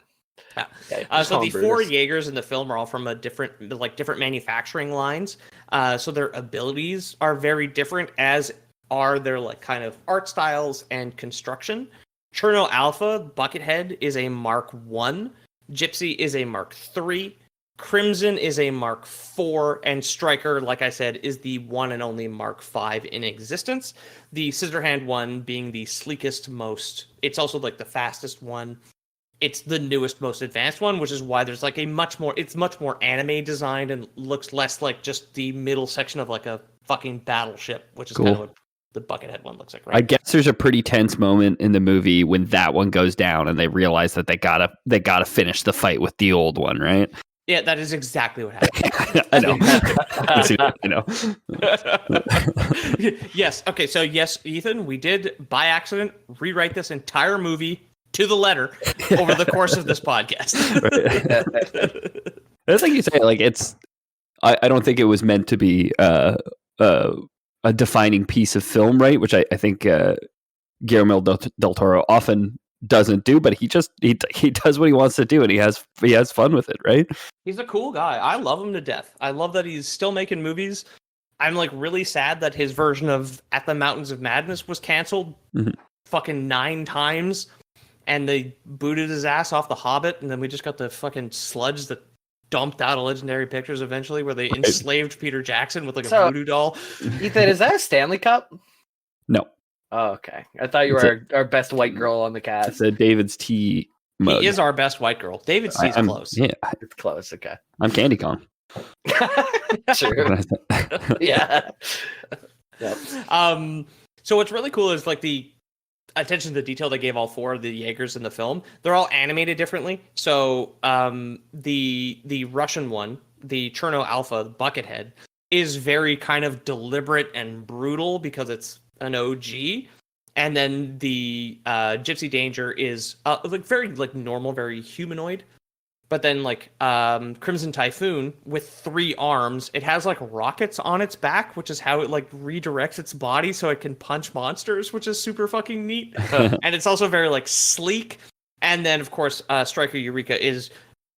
So the 4 Jaegers in the film are all from different manufacturing lines. So their abilities are very different, as are their like kind of art styles and construction. Cherno Alpha, Buckethead, is a Mark I. Gypsy is a Mark III. Crimson is a Mark IV. And Striker, like I said, is the one and only Mark V in existence. The Scissorhand one being the sleekest, it's also like the fastest one. It's the newest, most advanced one, which is why there's like it's much more anime designed and looks less like just the middle section of like a fucking battleship, which is kind of what the Buckethead one looks like, right? I guess there's a pretty tense moment in the movie when that one goes down and they realize that they gotta finish the fight with the old one, right? Yeah, that is exactly what happened. I know. Yes. Okay. So yes, Ethan, we did by accident rewrite this entire movie to the letter over the course of this podcast. It's like you say, like I don't think it was meant to be a defining piece of film, right? Which I think Guillermo del Toro often doesn't do, but he does what he wants to do, and he has fun with it, right? He's a cool guy. I love him to death. I love that he's still making movies. I'm like really sad that his version of At the Mountains of Madness was canceled fucking 9 times, and they booted his ass off The Hobbit, and then we just got the fucking sludge that dumped out of Legendary Pictures eventually, where they enslaved Peter Jackson with like a voodoo doll. Ethan, is that a Stanley Cup? No. Oh, okay. I thought you were our best white girl on the cast. It's a David's Tea mug. He is our best white girl. David's Tea's close. Yeah. It's close, okay. I'm Candy Kong. True. Yeah. Yep. So what's really cool is like the attention to detail they gave all four of the Jaegers in the film. They're all animated differently. So the Russian one, the Cherno Alpha, the Buckethead, is very kind of deliberate and brutal because it's an OG. And then the Gypsy Danger is like very like normal, very humanoid. But then like Crimson Typhoon with 3 arms, it has like rockets on its back, which is how it like redirects its body so it can punch monsters, which is super fucking neat. And it's also very like sleek. And then of course Striker Eureka is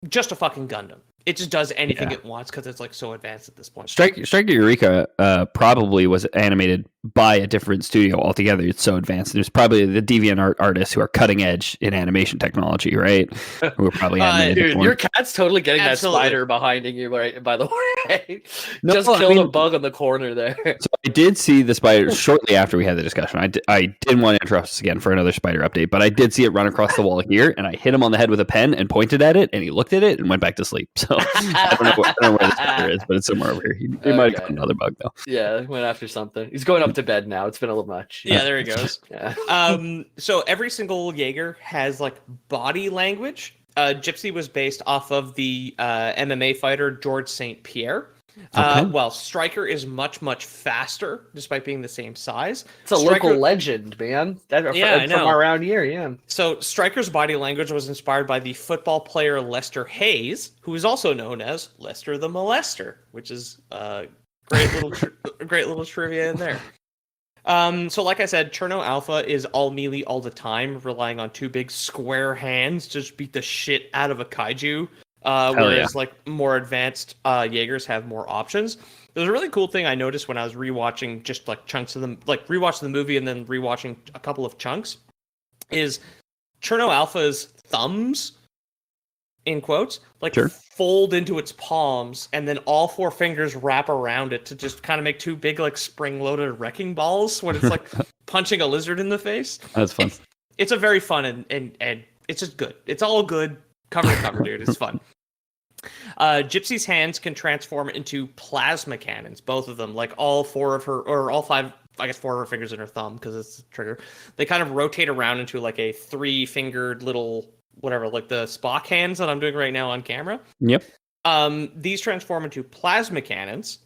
just a fucking Gundam. It just does anything it wants because it's like so advanced at this point. Striker Eureka probably was animated by a different studio altogether. It's so advanced. There's probably the DeviantArt artists who are cutting edge in animation technology, right? Who are probably animated. Dude, your cat's totally getting Absolutely. that spider behind you, right? By the way, No, just I killed mean- a bug on the corner there. So I did see the spider shortly after we had the discussion. I didn't want to interrupt us again for another spider update, but I did see it run across the wall here, and I hit him on the head with a pen and pointed at it, and he looked at it and went back to sleep. So I don't know where the spider is, but it's somewhere over here. He might have got another bug though. Yeah, went after something. He's going up to bed now. It's been a little much. Yeah, there he goes. Yeah. So every single Jaeger has like body language. Gypsy was based off of the MMA fighter George St. Pierre. Okay. While Striker is much, much faster, despite being the same size. It's a Striker- local legend, man. Yeah, I know. From around here, yeah. So Striker's body language was inspired by the football player Lester Hayes, who is also known as Lester the Molester, which is great little trivia in there. So like I said, Cherno Alpha is all melee all the time, relying on 2 big square hands to just beat the shit out of a kaiju. Whereas like more advanced Jaegers have more options. There's a really cool thing I noticed when I was rewatching just like chunks of them, like rewatching the movie and then rewatching a couple of chunks, is Cherno Alpha's thumbs, in quotes, like fold into its palms, and then all 4 fingers wrap around it to just kind of make 2 big like spring-loaded wrecking balls when it's like punching a lizard in the face. That's fun. It's a very fun and it's just good. It's all good. Cover to cover, dude. It's fun. Gypsy's hands can transform into plasma cannons, both of them. Like all 4 of her, or all 5, I guess 4 of her fingers in her thumb, because it's the trigger. They kind of rotate around into like a 3-fingered little, whatever, like the Spock hands that I'm doing right now on camera. Yep. These transform into plasma cannons.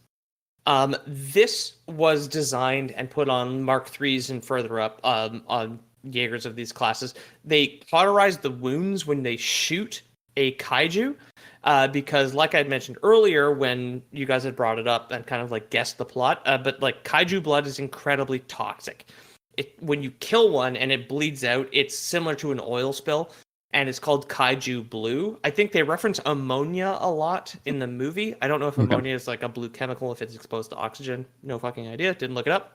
This was designed and put on Mark IIIs and further up on Jaegers of these classes. They cauterize the wounds when they shoot a kaiju, because like I'd mentioned earlier when you guys had brought it up and kind of like guessed the plot, but like kaiju blood is incredibly toxic. When you kill one and it bleeds out, it's similar to an oil spill, and it's called kaiju blue. I think they reference ammonia a lot in the movie. I don't know if ammonia is like a blue chemical, if it's exposed to oxygen. No fucking idea. Didn't look it up.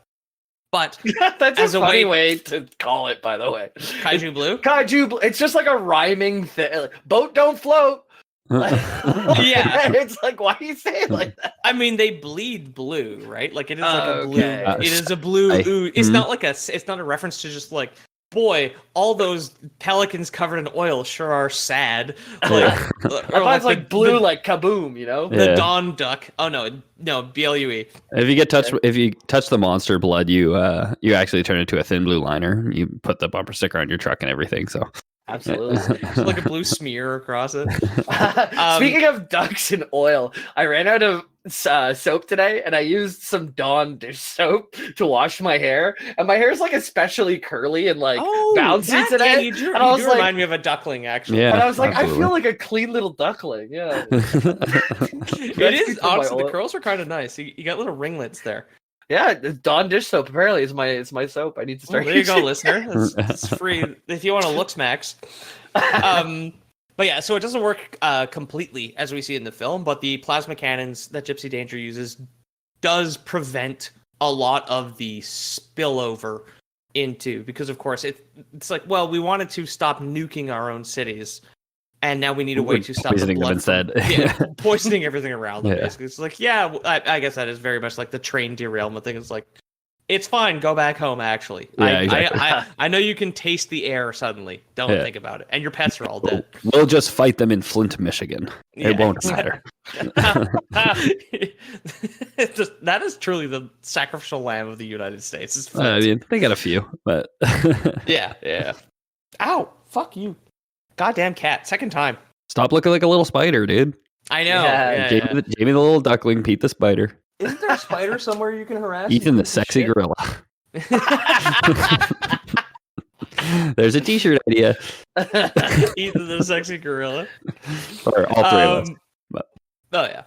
But that's as a a funny way to call it, by the way. Kaiju blue? Kaiju blue. It's just like a rhyming thing. Like, boat don't float. Yeah. It's like, why do you say it like that? I mean, they bleed blue, right? Like it is like a blue. Okay. It is a blue. It's not like it's not a reference to just like, boy, all those pelicans covered in oil sure are sad. Like, I thought it's like blue, like kaboom, you know? The Yeah. Dawn Duck. Oh no, BLUE. If you touch the monster blood, you actually turn into a thin blue liner. You put the bumper sticker on your truck and everything. So Absolutely. Just like a blue smear across it. Speaking of ducks and oil, I ran out of soap today, and I used some Dawn dish soap to wash my hair, and my hair is like especially curly and like bouncy today. Yeah, you do and I was like, remind me of a duckling, actually. Yeah. and I was like, absolutely. I feel like a clean little duckling. Yeah, It is good for my honestly, the oil. curls are kind of nice. You got little ringlets there. yeah. Dawn dish soap apparently is my soap. I need to Well, start. there you go, using. listener. It's free if you want to look smacks. But yeah, so it doesn't work completely as we see in the film, but the plasma cannons that Gypsy Danger uses does prevent a lot of the spillover into, because of course it's like, well, we wanted to stop nuking our own cities, and now we need a way to stop the Poisoning them blood instead. poisoning everything around them. Yeah. Basically, it's like, yeah, I guess that is very much like the train derailment thing. It's like, It's fine. Go back home. Actually, Yeah, exactly. I know you can taste the air suddenly. Don't think about it. And your pets are all dead. We'll just fight them in Flint, Michigan. It won't matter. That is truly the sacrificial lamb of the United States. It's I mean, they got a few, but yeah. Ow! Fuck you, goddamn cat! Second time. Stop looking like a little spider, dude. I know. Jamie the little duckling, Pete the spider. Isn't there a spider somewhere you can harass? Ethan the sexy gorilla. There's a t-shirt idea. Ethan the sexy gorilla. Or all three of us. But. Oh yeah,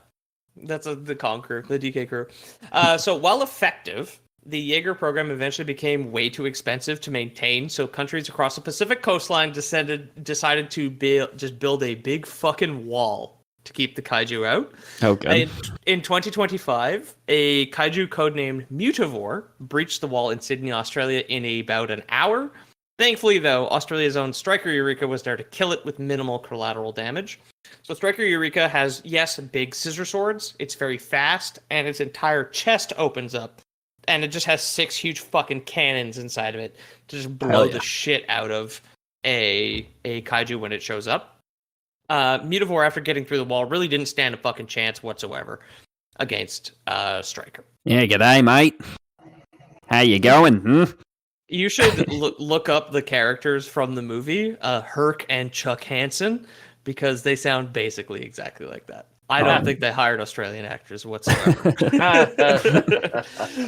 that's the Kong crew, the DK crew. So while effective, the Jaeger program eventually became way too expensive to maintain. So countries across the Pacific coastline decided to build a big fucking wall to keep the kaiju out. Okay. In 2025, a kaiju codenamed Mutavore breached the wall in Sydney, Australia in about an hour. Thankfully, though, Australia's own Striker Eureka was there to kill it with minimal collateral damage. So Striker Eureka has, yes, big scissor swords. It's very fast, and its entire chest opens up. And it just has 6 huge fucking cannons inside of it to just blow the shit out of a kaiju when it shows up. Mutavore, after getting through the wall, really didn't stand a fucking chance whatsoever against Striker. Yeah, g'day, mate. How you going? You should look up the characters from the movie, Herc and Chuck Hansen, because they sound basically exactly like that. I don't think they hired Australian actors whatsoever.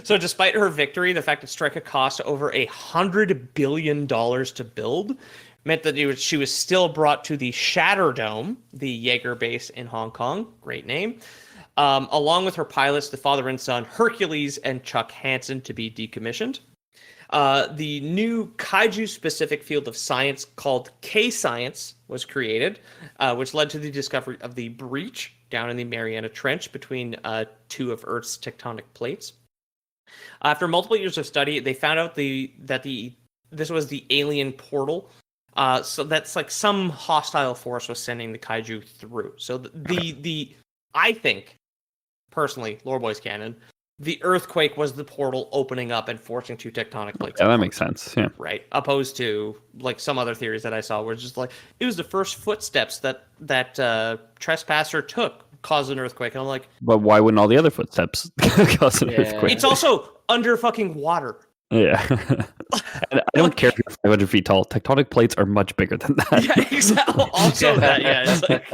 So despite her victory, the fact that Striker cost over $100 billion to build meant that she was still brought to the Shatter Dome, the Jaeger base in Hong Kong. Great name. Along with her pilots, the father and son, Hercules and Chuck Hansen, to be decommissioned. The new kaiju-specific field of science called K-Science was created, which led to the discovery of the breach down in the Mariana Trench between 2 of Earth's tectonic plates. After multiple years of study, they found out that this was the alien portal. So that's like some hostile force was sending the kaiju through. So I think, personally, Lore Boys canon, the earthquake was the portal opening up and forcing 2 tectonic plates. Yeah, that makes sense. Yeah. Right. Opposed to like some other theories that I saw where it's just like it was the first footsteps that Trespasser took caused an earthquake. And I'm like, but why wouldn't all the other footsteps cause an earthquake? It's also under fucking water. Yeah. And I don't care if you're 500 feet tall. Tectonic plates are much bigger than that. Yeah, exactly. Also that, it's like,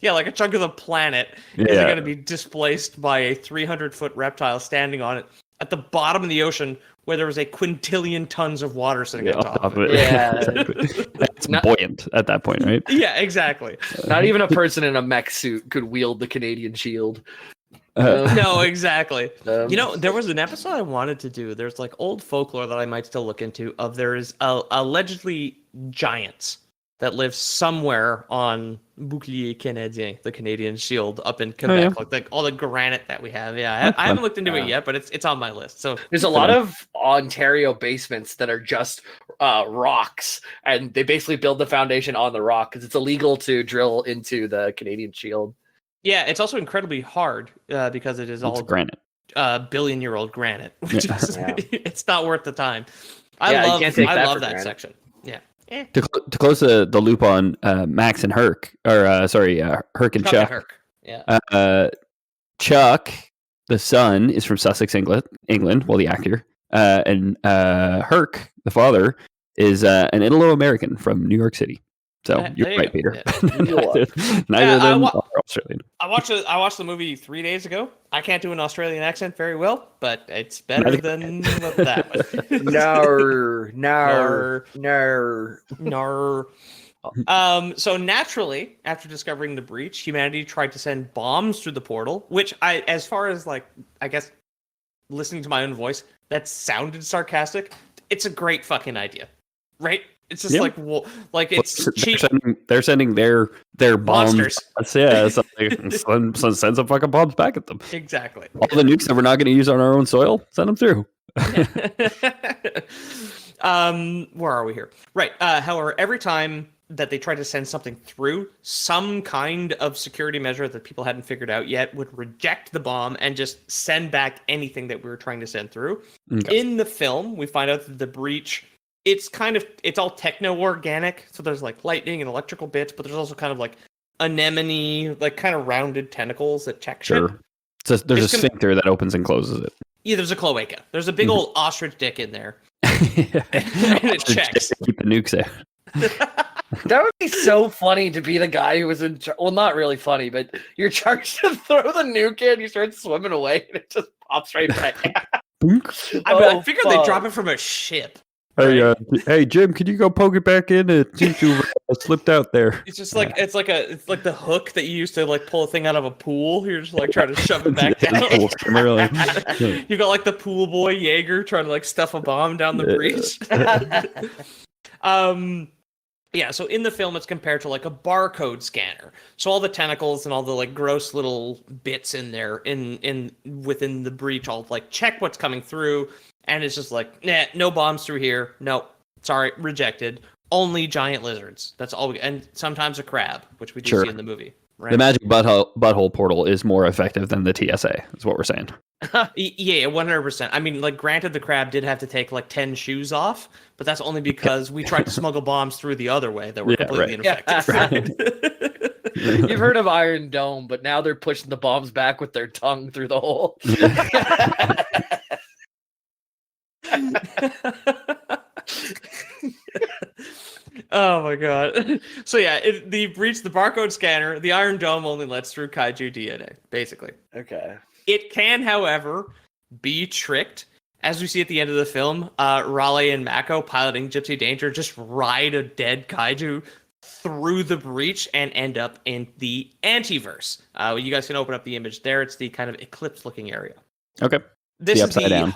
like a chunk of the planet is going to be displaced by a 300-foot reptile standing on it at the bottom of the ocean where there was a quintillion tons of water sitting on top of it. Yeah. Exactly. It's buoyant at that point, right? Yeah, exactly. Not even a person in a mech suit could wield the Canadian shield. No, exactly. There was an episode I wanted to do. There's like old folklore that I might still look into of there is allegedly giants that live somewhere on Bouclier Canadien, the Canadian shield up in Quebec, like all the granite that we have. Yeah, I haven't looked into it yet, but it's on my list. So there's a lot of Ontario basements that are just rocks, and they basically build the foundation on the rock because it's illegal to drill into the Canadian shield. Yeah, it's also incredibly hard because it is all granite, billion-year-old granite, which is it's not worth the time. I love that section. Yeah. To close the loop on Max and Herc, or Herc and Chuck. Herc. Yeah. Chuck, the son, is from Sussex, England. Well, the actor, and Herc, the father, is an Italo-American from New York City. So you're right, Peter. Yeah. Neither of them are Australian. I watched the movie 3 days ago. I can't do an Australian accent very well, but it's better than that one. No. So naturally, after discovering the breach, humanity tried to send bombs through the portal, which as far as I guess, listening to my own voice, that sounded sarcastic. It's a great fucking idea, right? It's just it's cheap. They're sending their bombs. Monsters. Yeah, so send some fucking bombs back at them. Exactly. All the nukes that we're not going to use on our own soil, send them through. Where are we here? Right. However, every time that they tried to send something through, some kind of security measure that people hadn't figured out yet would reject the bomb and just send back anything that we were trying to send through. Okay. In the film, we find out that the breach, it's all techno-organic. So there's like lightning and electrical bits, but there's also kind of like anemone, like kind of rounded tentacles that check shit. Sure. So there's a sphincter that opens and closes it. Yeah, there's a cloaca. There's a big old ostrich dick in there. Yeah. And it checks. Keep the nukes there. That would be so funny to be the guy who was in charge. Well, not really funny, but you're charged to throw the nuke in, you start swimming away, and it just pops right back. I figured they'd drop it from a ship. Hey, hey, Jim, can you go poke it back in? It seems to have slipped out there. It's just like it's like the hook that you used to like pull a thing out of a pool. You're just like trying to shove it back down. You got like the pool boy Jaeger trying to like stuff a bomb down the breach. Yeah, so in the film it's compared to like a barcode scanner. So all the tentacles and all the like gross little bits in there in within the breach all like check what's coming through, and it's just like, nah, no bombs through here. Nope. Sorry, rejected. Only giant lizards. That's all and sometimes a crab, which we do see in the movie. Right? The magic butthole portal is more effective than the TSA, is what we're saying. Yeah, 100%. I mean, like, granted, the crab did have to take like 10 shoes off, but that's only because we tried to smuggle bombs through the other way that were completely ineffective. Right. You've heard of Iron Dome, but now they're pushing the bombs back with their tongue through the hole. Oh my god. So yeah, the breach the barcode scanner, the Iron Dome only lets through kaiju DNA, basically. Okay. It can, however, be tricked. As we see at the end of the film, Raleigh and Mako piloting Gypsy Danger just ride a dead kaiju through the breach and end up in the antiverse. You guys can open up the image there. It's the kind of eclipse-looking area. Okay. This the is upside down.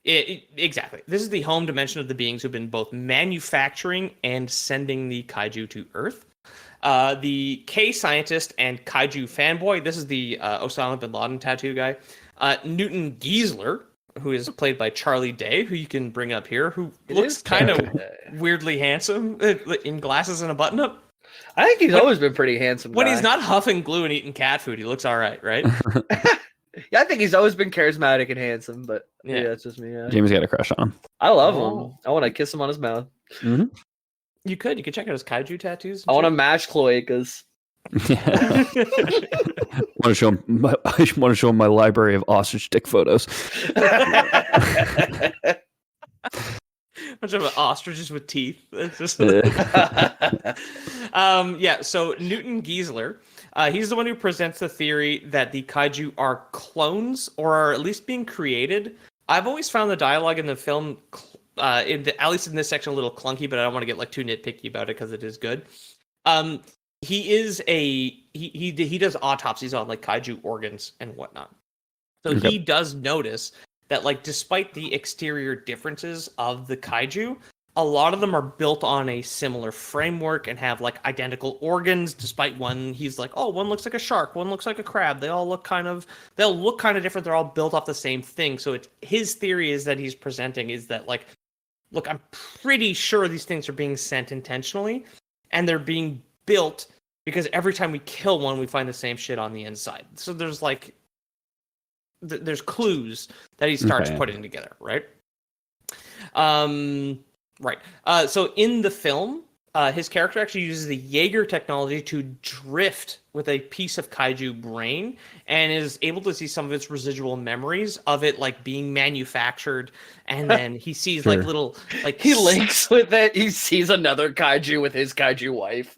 Exactly. This is the home dimension of the beings who've been both manufacturing and sending the kaiju to Earth. The K scientist and kaiju fanboy. This is the Osama bin Laden tattoo guy. Newton Giesler, who is played by Charlie Day, who you can bring up here, who looks kind of weirdly handsome in glasses and a button-up. I think he's always been pretty handsome. When he's not huffing glue and eating cat food, he looks all right, right? Yeah, I think he's always been charismatic and handsome, but yeah, that's just me. Yeah. James got a crush on him. I love him. I want to kiss him on his mouth. Mm-hmm. You could check out his kaiju tattoos. I want to match cloacas. Yeah. I want to show him my library of ostrich dick photos. Bunch of ostriches with teeth. It's just yeah. So Newton Giesler, he's the one who presents the theory that the kaiju are clones or are at least being created. I've always found the dialogue in the film, at least in this section, a little clunky, but I don't want to get like too nitpicky about it because it is good. He is he does autopsies on like kaiju organs and whatnot. So he does notice that, like, despite the exterior differences of the kaiju, a lot of them are built on a similar framework and have like identical organs. Despite one, he's like, oh, one looks like a shark, one looks like a crab. They'll look kind of different. They're all built off the same thing. So his theory is that he's presenting is that, like, look, I'm pretty sure these things are being sent intentionally, and they're being built because every time we kill one, we find the same shit on the inside. So there's like there's clues that he starts putting together, right? Right. So in the film, his character actually uses the Jaeger technology to drift with a piece of kaiju brain and is able to see some of its residual memories of it, like, being manufactured. And then he sees like little, like, he links with it. He sees another kaiju with his kaiju wife.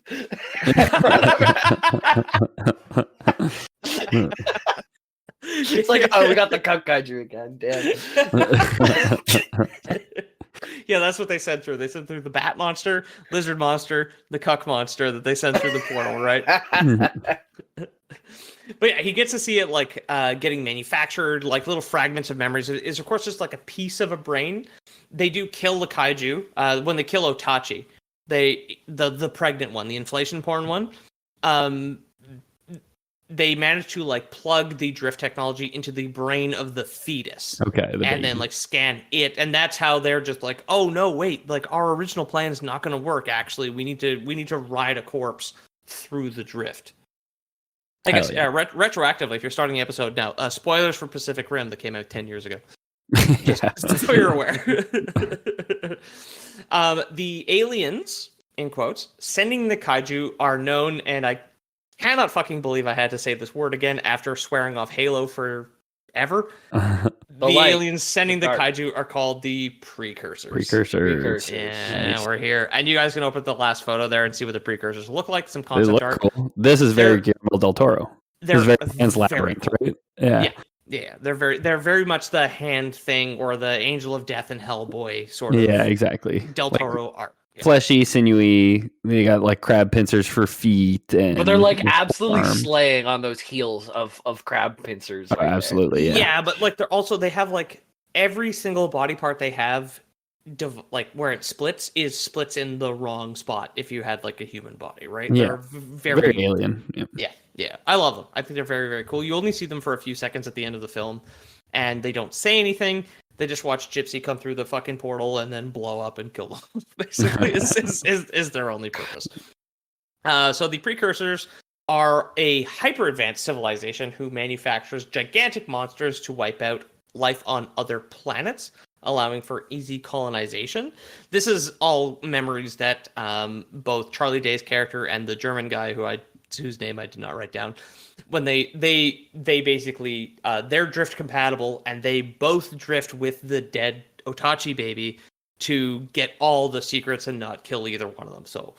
It's like, oh, we got the cuck kaiju again. Damn. Yeah, that's what they sent through. They sent through the bat monster, lizard monster, the cuck monster that they sent through the portal, right? But yeah, he gets to see it like getting manufactured, like little fragments of memories. It is, of course, just like a piece of a brain. They do kill the kaiju when they kill Otachi. The pregnant one, the inflation porn one. They they manage to like plug the drift technology into the brain of the fetus. Okay. And then like scan it, and that's how they're just like, oh no, wait, like our original plan is not going to work. Actually, we need to ride a corpse through the drift. I guess retroactively, if you're starting the episode now, spoilers for Pacific Rim that came out 10 years ago. Just so you're aware. The aliens, in quotes, sending the kaiju are known, and I cannot fucking believe I had to say this word again after swearing off Halo forever. The aliens sending the kaiju are called the precursors. Precursors. Yeah, nice. We're here. And you guys can open the last photo there and see what the precursors look like. Some They concept look art. cool. This is very Guillermo del Toro. This is very Pan's Labyrinth, cool. right? Yeah. Yeah, they're very much the hand thing or the Angel of Death and Hellboy sort of. Yeah, exactly. Del Toro art. Yeah. Fleshy, sinewy. They got like crab pincers for feet, but they're like absolutely slaying on those heels of crab pincers. Oh, absolutely, yeah. But like they have like every single body part they have, like where it splits in the wrong spot. If you had like a human body, right? Yeah, they're very alien. Yeah. I love them. I think they're very, very cool. You only see them for a few seconds at the end of the film, and they don't say anything. They just watch Gypsy come through the fucking portal and then blow up and kill them. Basically, is their only purpose. So the precursors are a hyper-advanced civilization who manufactures gigantic monsters to wipe out life on other planets, allowing for easy colonization. This is all memories that both Charlie Day's character and the German guy whose name I did not write down, when they basically they're drift compatible, and they both drift with the dead Otachi baby to get all the secrets and not kill either one of them. So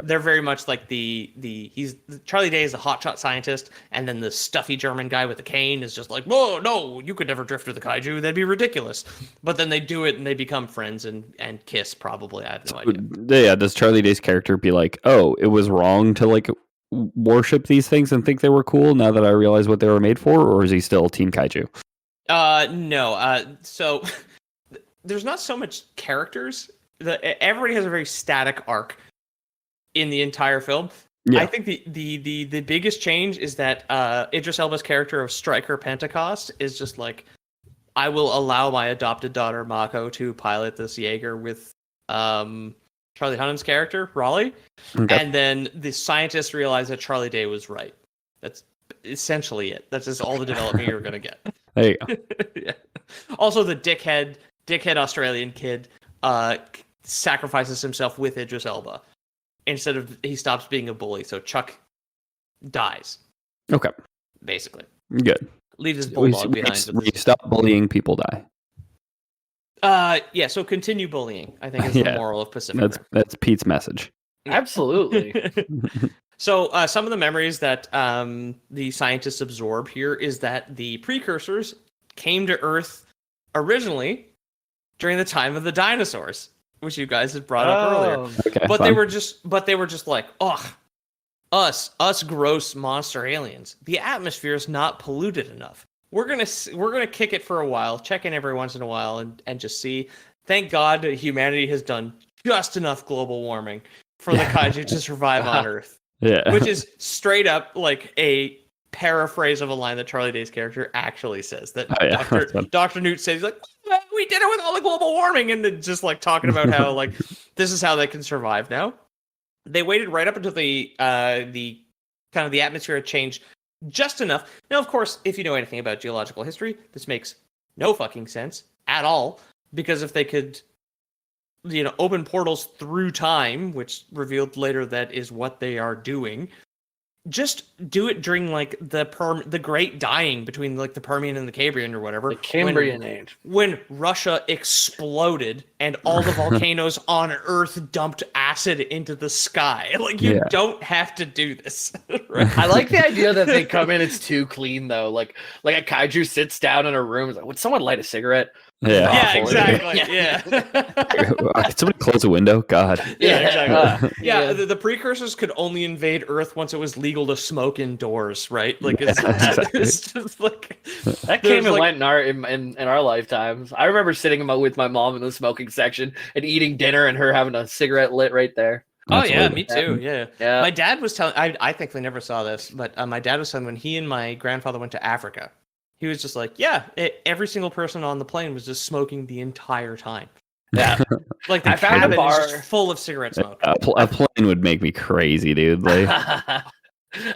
they're very much like Charlie Day is a hotshot scientist, and then the stuffy German guy with the cane is just like, whoa, no, you could never drift with the kaiju, that'd be ridiculous. But then they do it and they become friends and kiss probably. I have no idea. Yeah, does Charlie Day's character be like, oh, it was wrong to like worship these things and think they were cool now that I realize what they were made for, or is he still Team Kaiju? No. So there's not so much characters. Everybody has a very static arc in the entire film. Yeah. I think the biggest change is that Idris Elba's character of Stryker Pentecost is just like, I will allow my adopted daughter Mako to pilot this Jaeger with Charlie Hunnam's character, Raleigh. Okay. And then the scientists realize that Charlie Day was right. That's essentially it. That's just all the development you're going to get. There you go. Yeah. Also, the dickhead Australian kid sacrifices himself with Idris Elba. Instead of, he stops being a bully. So Chuck dies. Okay. Basically. Good. Leaves his bulldog behind. When you stop bullying, people die. So continue bullying, I think is the moral of Pacific Rim. That's Pete's message. Absolutely. So some of the memories that the scientists absorb here is that the precursors came to Earth originally during the time of the dinosaurs, which you guys had brought up earlier. Okay, but they were just like, oh, us gross monster aliens. The atmosphere is not polluted enough. We're gonna kick it for a while, check in every once in a while, and just see. Thank God humanity has done just enough global warming for the kaiju to survive on Earth. Yeah, which is straight up like a paraphrase of a line that Charlie Day's character actually says. That Dr. Newt says, like, we did it with all the global warming, and then just like talking about how like this is how they can survive now. They waited right up until the kind of the atmosphere had changed just enough. Now, of course, if you know anything about geological history, this makes no fucking sense at all, because if they could, open portals through time, which revealed later that is what they are doing, just do it during like the Great Dying between like the Permian and the Cambrian or whatever. The Cambrian age. When Russia exploded and all the volcanoes on Earth dumped acid into the sky. Like, you don't have to do this. Right? I like the idea that they come in, it's too clean though. Like a kaiju sits down in a room, is like, would someone light a cigarette? Yeah, exactly. Yeah. Could somebody close a window? God. Yeah, exactly. The precursors could only invade Earth once it was legal to smoke indoors, right? Like it's just like that came and went in our lifetimes. I remember sitting with my mom in the smoking section and eating dinner and her having a cigarette lit right there. Oh That's yeah, what- me too. Yeah. Yeah. My dad was telling. I thankfully never saw this, but my dad was telling when he and my grandfather went to Africa, he was just like, yeah, every single person on the plane was just smoking the entire time. Yeah. Like the I found a cabin is bar- just full of cigarette smoke. A plane would make me crazy, dude. Like,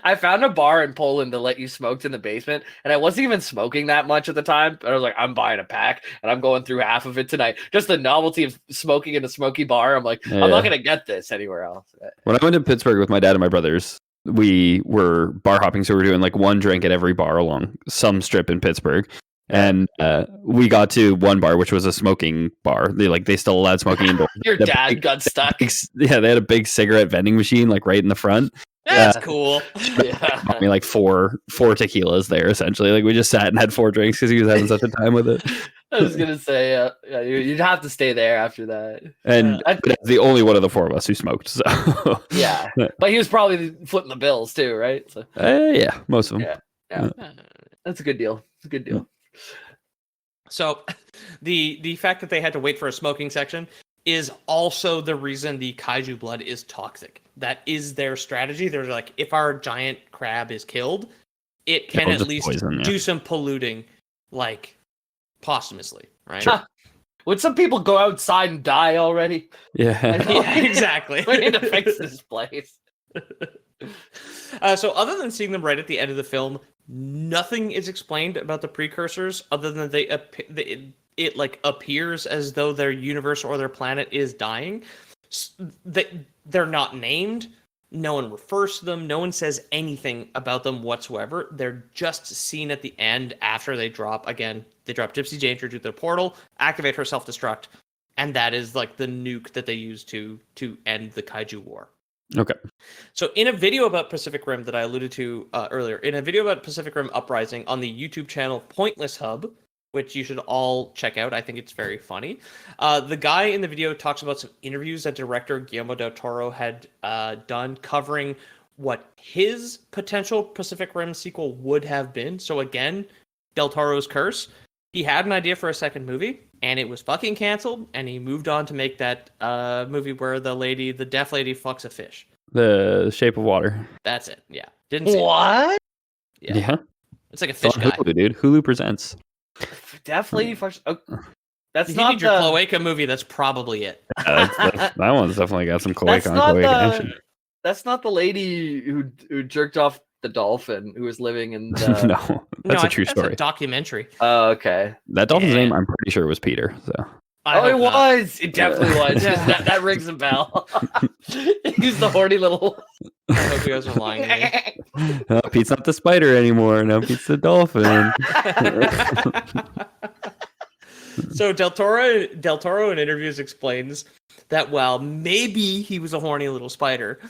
I found a bar in Poland that let you smoke in the basement, and I wasn't even smoking that much at the time. But I was like, I'm buying a pack, and I'm going through half of it tonight. Just the novelty of smoking in a smoky bar. I'm like, I'm not Yeah. gonna get this anywhere else. when I went to Pittsburgh with my dad and my brothers, we were bar hopping, so we were doing like one drink at every bar along some strip in Pittsburgh. And we got to one bar, which was a smoking bar. They still allowed smoking indoors. Your The dad big- got stuck. Yeah, they had a big cigarette vending machine like right in the front. That's cool. Yeah. I mean, like four tequilas there essentially. Like we just sat and had 4 drinks because he was having such a time with it. I was gonna say, yeah, you'd have to stay there after that. And Yeah. but the only one of the 4 of us who smoked. So Yeah, but he was probably flipping the bills too, right? So yeah, most of them. Yeah. That's a good deal. It's a good deal. So, the fact that they had to wait for a smoking section is also the reason the kaiju blood is toxic. That is their strategy. They're like, if our giant crab is killed, it can It'll at just least poison, yeah. do some polluting, like posthumously, right? Sure. Would some people go outside and die already? Yeah. Yeah, exactly. We need to fix this place. So other than seeing them right at the end of the film, nothing is explained about the precursors other than it like appears as though their universe or their planet is dying. They're not named. No one refers to them. No one says anything about them whatsoever. They're just seen at the end after they drop Gypsy Jane through the portal, activate her self-destruct, and that is like the nuke that they use to end the kaiju war. Okay. So in a video about Pacific Rim that I alluded to earlier, in a video about Pacific Rim Uprising on the YouTube channel Pointless Hub, which you should all check out, I think it's very funny. The guy in the video talks about some interviews that director Guillermo del Toro had done covering what his potential Pacific Rim sequel would have been. So again, Del Toro's curse. He had an idea for a second movie, and it was fucking canceled, and he moved on to make that movie where the deaf lady fucks a fish. The Shape of Water. That's it. Yeah. Didn't see it. What? Yeah. It's like a It's fish on guy. Hulu, dude. Hulu presents. Definitely. That's If you not need your the. cloaca movie, that's probably it. That one's definitely got some That's cloaca on not cloaca the. action. That's not the lady who jerked off the dolphin who was living in. The... No, that's No, a true That's story. a documentary. Oh, okay. That dolphin's Yeah. name, I'm pretty sure, was Peter. So I It hope not. was. It definitely was. That rings a bell. He's the horny little. I hope you guys are lying to me. Pete's not the spider anymore. Now Pete's the dolphin. So Del Toro in interviews explains that while maybe he was a horny little spider,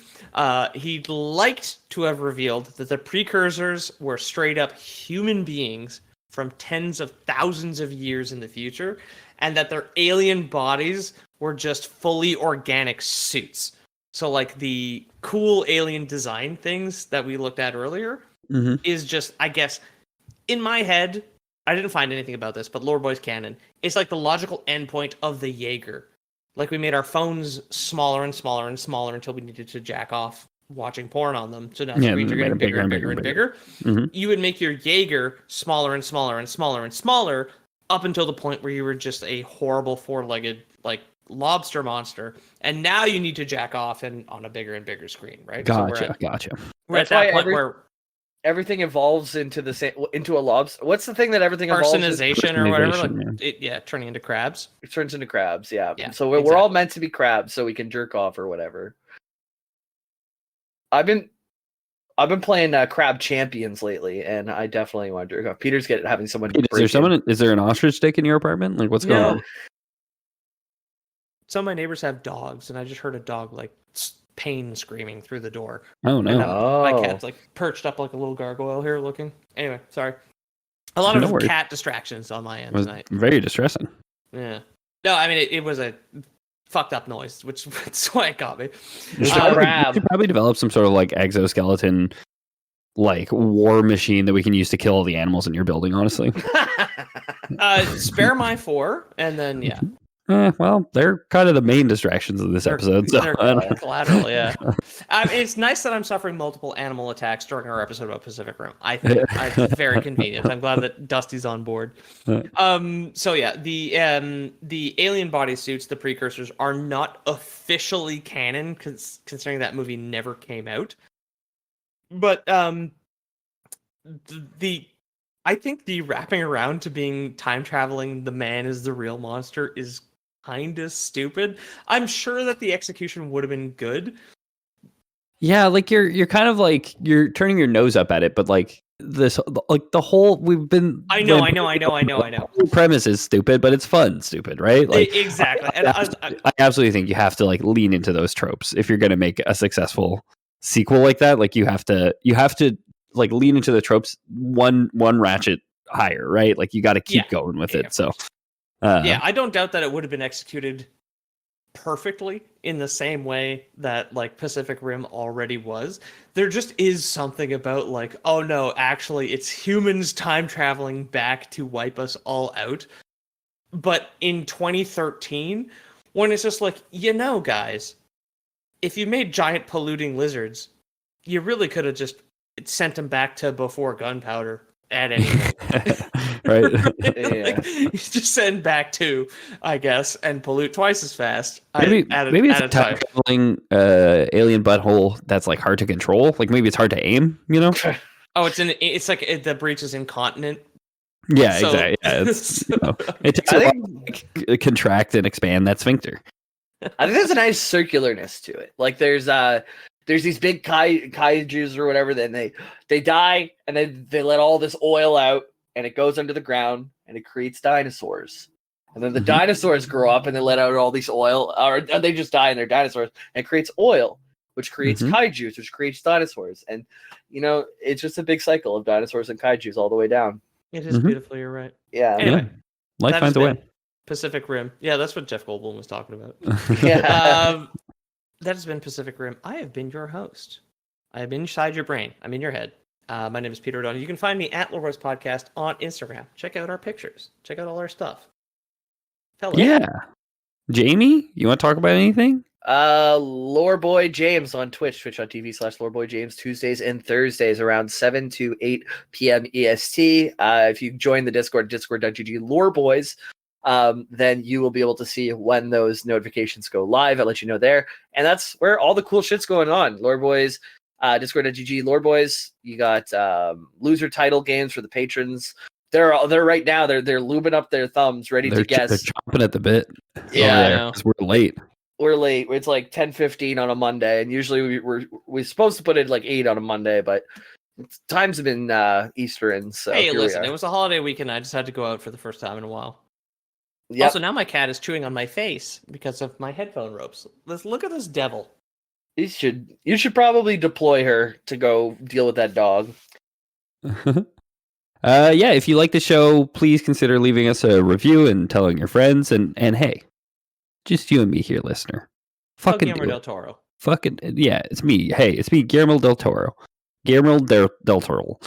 he'd liked to have revealed that the precursors were straight up human beings from tens of thousands of years in the future, and that their alien bodies were just fully organic suits. So like the cool alien design things that we looked at earlier Mhm. is just, I guess, in my head, I didn't find anything about this, but Lore Boys canon, it's like the logical endpoint of the Jaeger. Like we made our phones smaller and smaller and smaller until we needed to jack off watching porn on them. So now Yeah, screens are they made getting it bigger and bigger and bigger. Mhm. You would make your Jaeger smaller and smaller and smaller and smaller up until the point where you were just a horrible 4-legged like lobster monster. And now you need to jack off and on a bigger and bigger screen, right? Gotcha. We're Gotcha. at That's that why point where everything evolves into the same into a lobster. What's the thing that everything evolves into? personization or whatever, like Personization, turning into crabs. It turns into crabs. Yeah. Yeah, So we're all exactly. meant to be crabs, so we can jerk off or whatever. I've been playing Crab Champions lately, and I definitely want to jerk off. Peter's having someone. Is there an ostrich dick in your apartment? Like what's going No. on? Some of my neighbors have dogs, and I just heard a dog like pain screaming through the door. Oh no. My cat's like perched up like a little gargoyle here looking. Anyway, sorry. A lot No of worries. cat distractions on my end It was tonight. very distressing. Yeah. No, I mean it was a fucked up noise, which that's why it got me. You should, Uh, probably, crab. you should probably develop some sort of like exoskeleton like war machine that we can use to kill all the animals in your building, honestly. Spare my 4, and then yeah. Well, they're kind of the main distractions of this episode. So They're collateral, yeah. It's nice that I'm suffering multiple animal attacks during our episode about Pacific Rim. I think it's very convenient. I'm glad that Dusty's on board. So yeah, the alien bodysuits, the precursors, are not officially canon, considering that movie never came out. But I think the wrapping around to being time traveling, the man is the real monster is kind of stupid. I'm sure that the execution would have been good. Yeah, like you're kind of like you're turning your nose up at it, but like this, like the whole we've been. I know. The whole premise is stupid, but it's fun, stupid, right? Like exactly. I absolutely think you have to like lean into those tropes if you're going to make a successful sequel like that. Like you have to like lean into the tropes one ratchet higher, right? Like you got to keep going with it. So I don't doubt that it would have been executed perfectly in the same way that like Pacific Rim already was. There just is something about like, oh no, actually it's humans time traveling back to wipe us all out. But in 2013, when it's just like, guys, if you made giant polluting lizards, you really could have just sent them back to before gunpowder at any rate. Right. Like, you just send back 2, I guess, and pollute twice as fast. Maybe it's a time traveling alien butthole that's like hard to control. Like maybe it's hard to aim. Oh, it's like the breach is incontinent. Yeah, exactly. Yeah, it takes a while to contract and expand that sphincter. I think there's a nice circularness to it. Like there's these big kaijus or whatever, then they die and then they let all this oil out and it goes under the ground and it creates dinosaurs. And then the dinosaurs grow up and they let out all these oil, or they just die and they're dinosaurs, and it creates oil, which creates kaijus, which creates dinosaurs. And it's just a big cycle of dinosaurs and kaijus all the way down. It is beautiful, you're right. Yeah. Anyway, life finds a way. Pacific Rim. Yeah, that's what Jeff Goldblum was talking about. Yeah. That has been Pacific Rim. I have been your host. I am inside your brain. I'm in your head. My name is Peter O'Donnell. You can find me at Lore Boys Podcast on Instagram. Check out our pictures. Check out all our stuff. Tell us. Yeah. Jamie, you want to talk about anything? Loreboy James on twitch.tv/LoreboyJames, Tuesdays and Thursdays around 7 to 8 p.m. EST. If you join the discord.gg Loreboys, then you will be able to see when those notifications go live. I'll let you know there. And that's where all the cool shit's going on. Loreboys, discord.gg Loreboys. You got loser title games for the patrons. They're right now. They're lubing up their thumbs, ready to guess. They're chomping at the bit. Yeah, we're late. We're late. It's like 10:15 on a Monday, and usually we're supposed to put it like 8 on a Monday, but times have been Eastern. So hey, listen, it was a holiday weekend. I just had to go out for the first time in a while. Yep. Also, now my cat is chewing on my face because of my headphone ropes. Let's look at this devil. You should probably deploy her to go deal with that dog. Yeah, if you like the show, please consider leaving us a review and telling your friends. And hey, just you and me here, listener. Fucking Guillermo del Toro. Fucking yeah, it's me. Hey, it's me, Guillermo del Toro. Guillermo del Toro.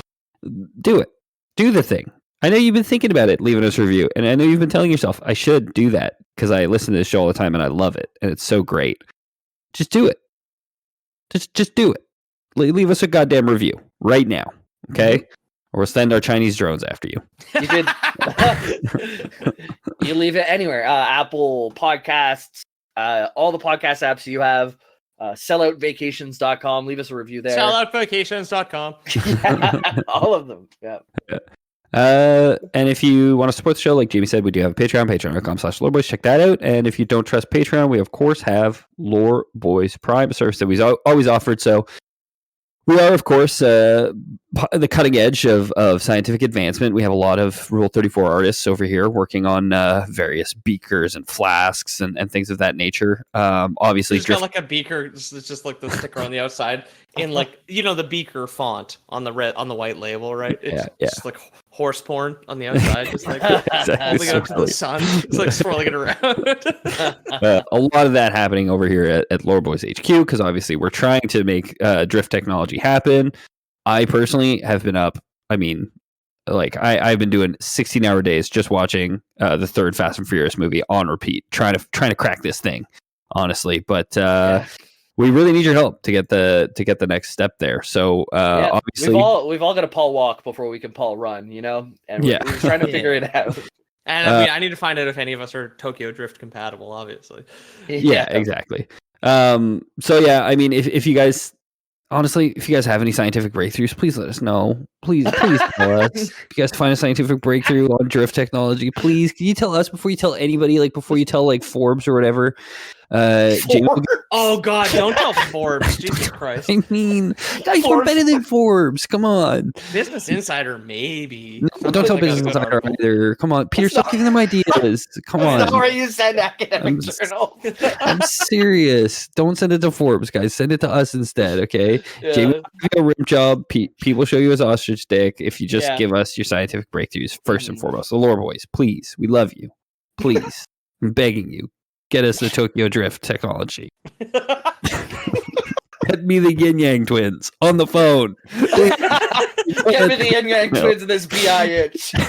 Do it. Do the thing. I know you've been thinking about it, leaving us a review, and I know you've been telling yourself I should do that because I listen to this show all the time and I love it and it's so great. Just do it. Just do it. Leave us a goddamn review right now, okay? Or we'll send our Chinese drones after you. You could you leave it anywhere. Apple Podcasts, all the podcast apps you have, selloutvacations.com. Leave us a review there. Selloutvacations.com. Yeah, all of them. Yeah. And if you want to support the show, like Jamie said, we do have a Patreon, patreon.com/loreboys. Check that out. And if you don't trust Patreon, we of course have Lore Boys Prime, a service that we've always offered. So we are, of course, the cutting edge of scientific advancement. We have a lot of Rule 34 artists over here working on various beakers and flasks and things of that nature. Obviously, it's got like a beaker. It's just like the sticker on the outside in like the beaker font on the white label, right? It's just like horse porn on the outside, just like holding it up to the sun. It's like swirling it around. A lot of that happening over here at Lore Boys HQ because obviously we're trying to make drift technology happen. I personally have been up, like I've been doing 16-hour days just watching the third Fast and Furious movie on repeat, trying to crack this thing, honestly. But we really need your help to get the next step there. So obviously, we've all got to Paul walk before we can Paul run, you know, and we're trying to figure it out. And I mean, I need to find out if any of us are Tokyo Drift compatible, obviously. Yeah, exactly. So yeah, I mean, if you guys, honestly, if you guys have any scientific breakthroughs, please let us know. Please tell us. If you guys find a scientific breakthrough on drift technology, please, can you tell us before you tell anybody, like before you tell like Forbes or whatever? Jamie, oh God, don't tell Forbes. Jesus Christ. I mean, guys, we're better than Forbes. Come on. Business Insider, maybe. No, don't tell Business Insider either. Come on, Peter, stop giving them ideas. Come on. That's not where you send academic journal. I'm serious. Don't send it to Forbes, guys. Send it to us instead, okay? Yeah. Jamie will give you a rim job. Pete will show you his ostrich dick if you just give us your scientific breakthroughs first and foremost. The lore boys, please. We love you. Please. I'm begging you. Get us the Tokyo Drift technology. Get me the Yin Yang twins on the phone. Get me the Yin Yang twins and this BI itch. I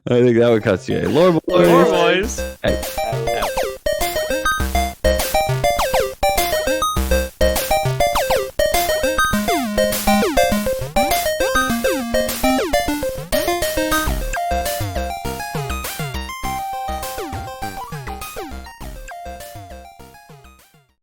think that would cost you. Lore boys. Lore boys. Hey.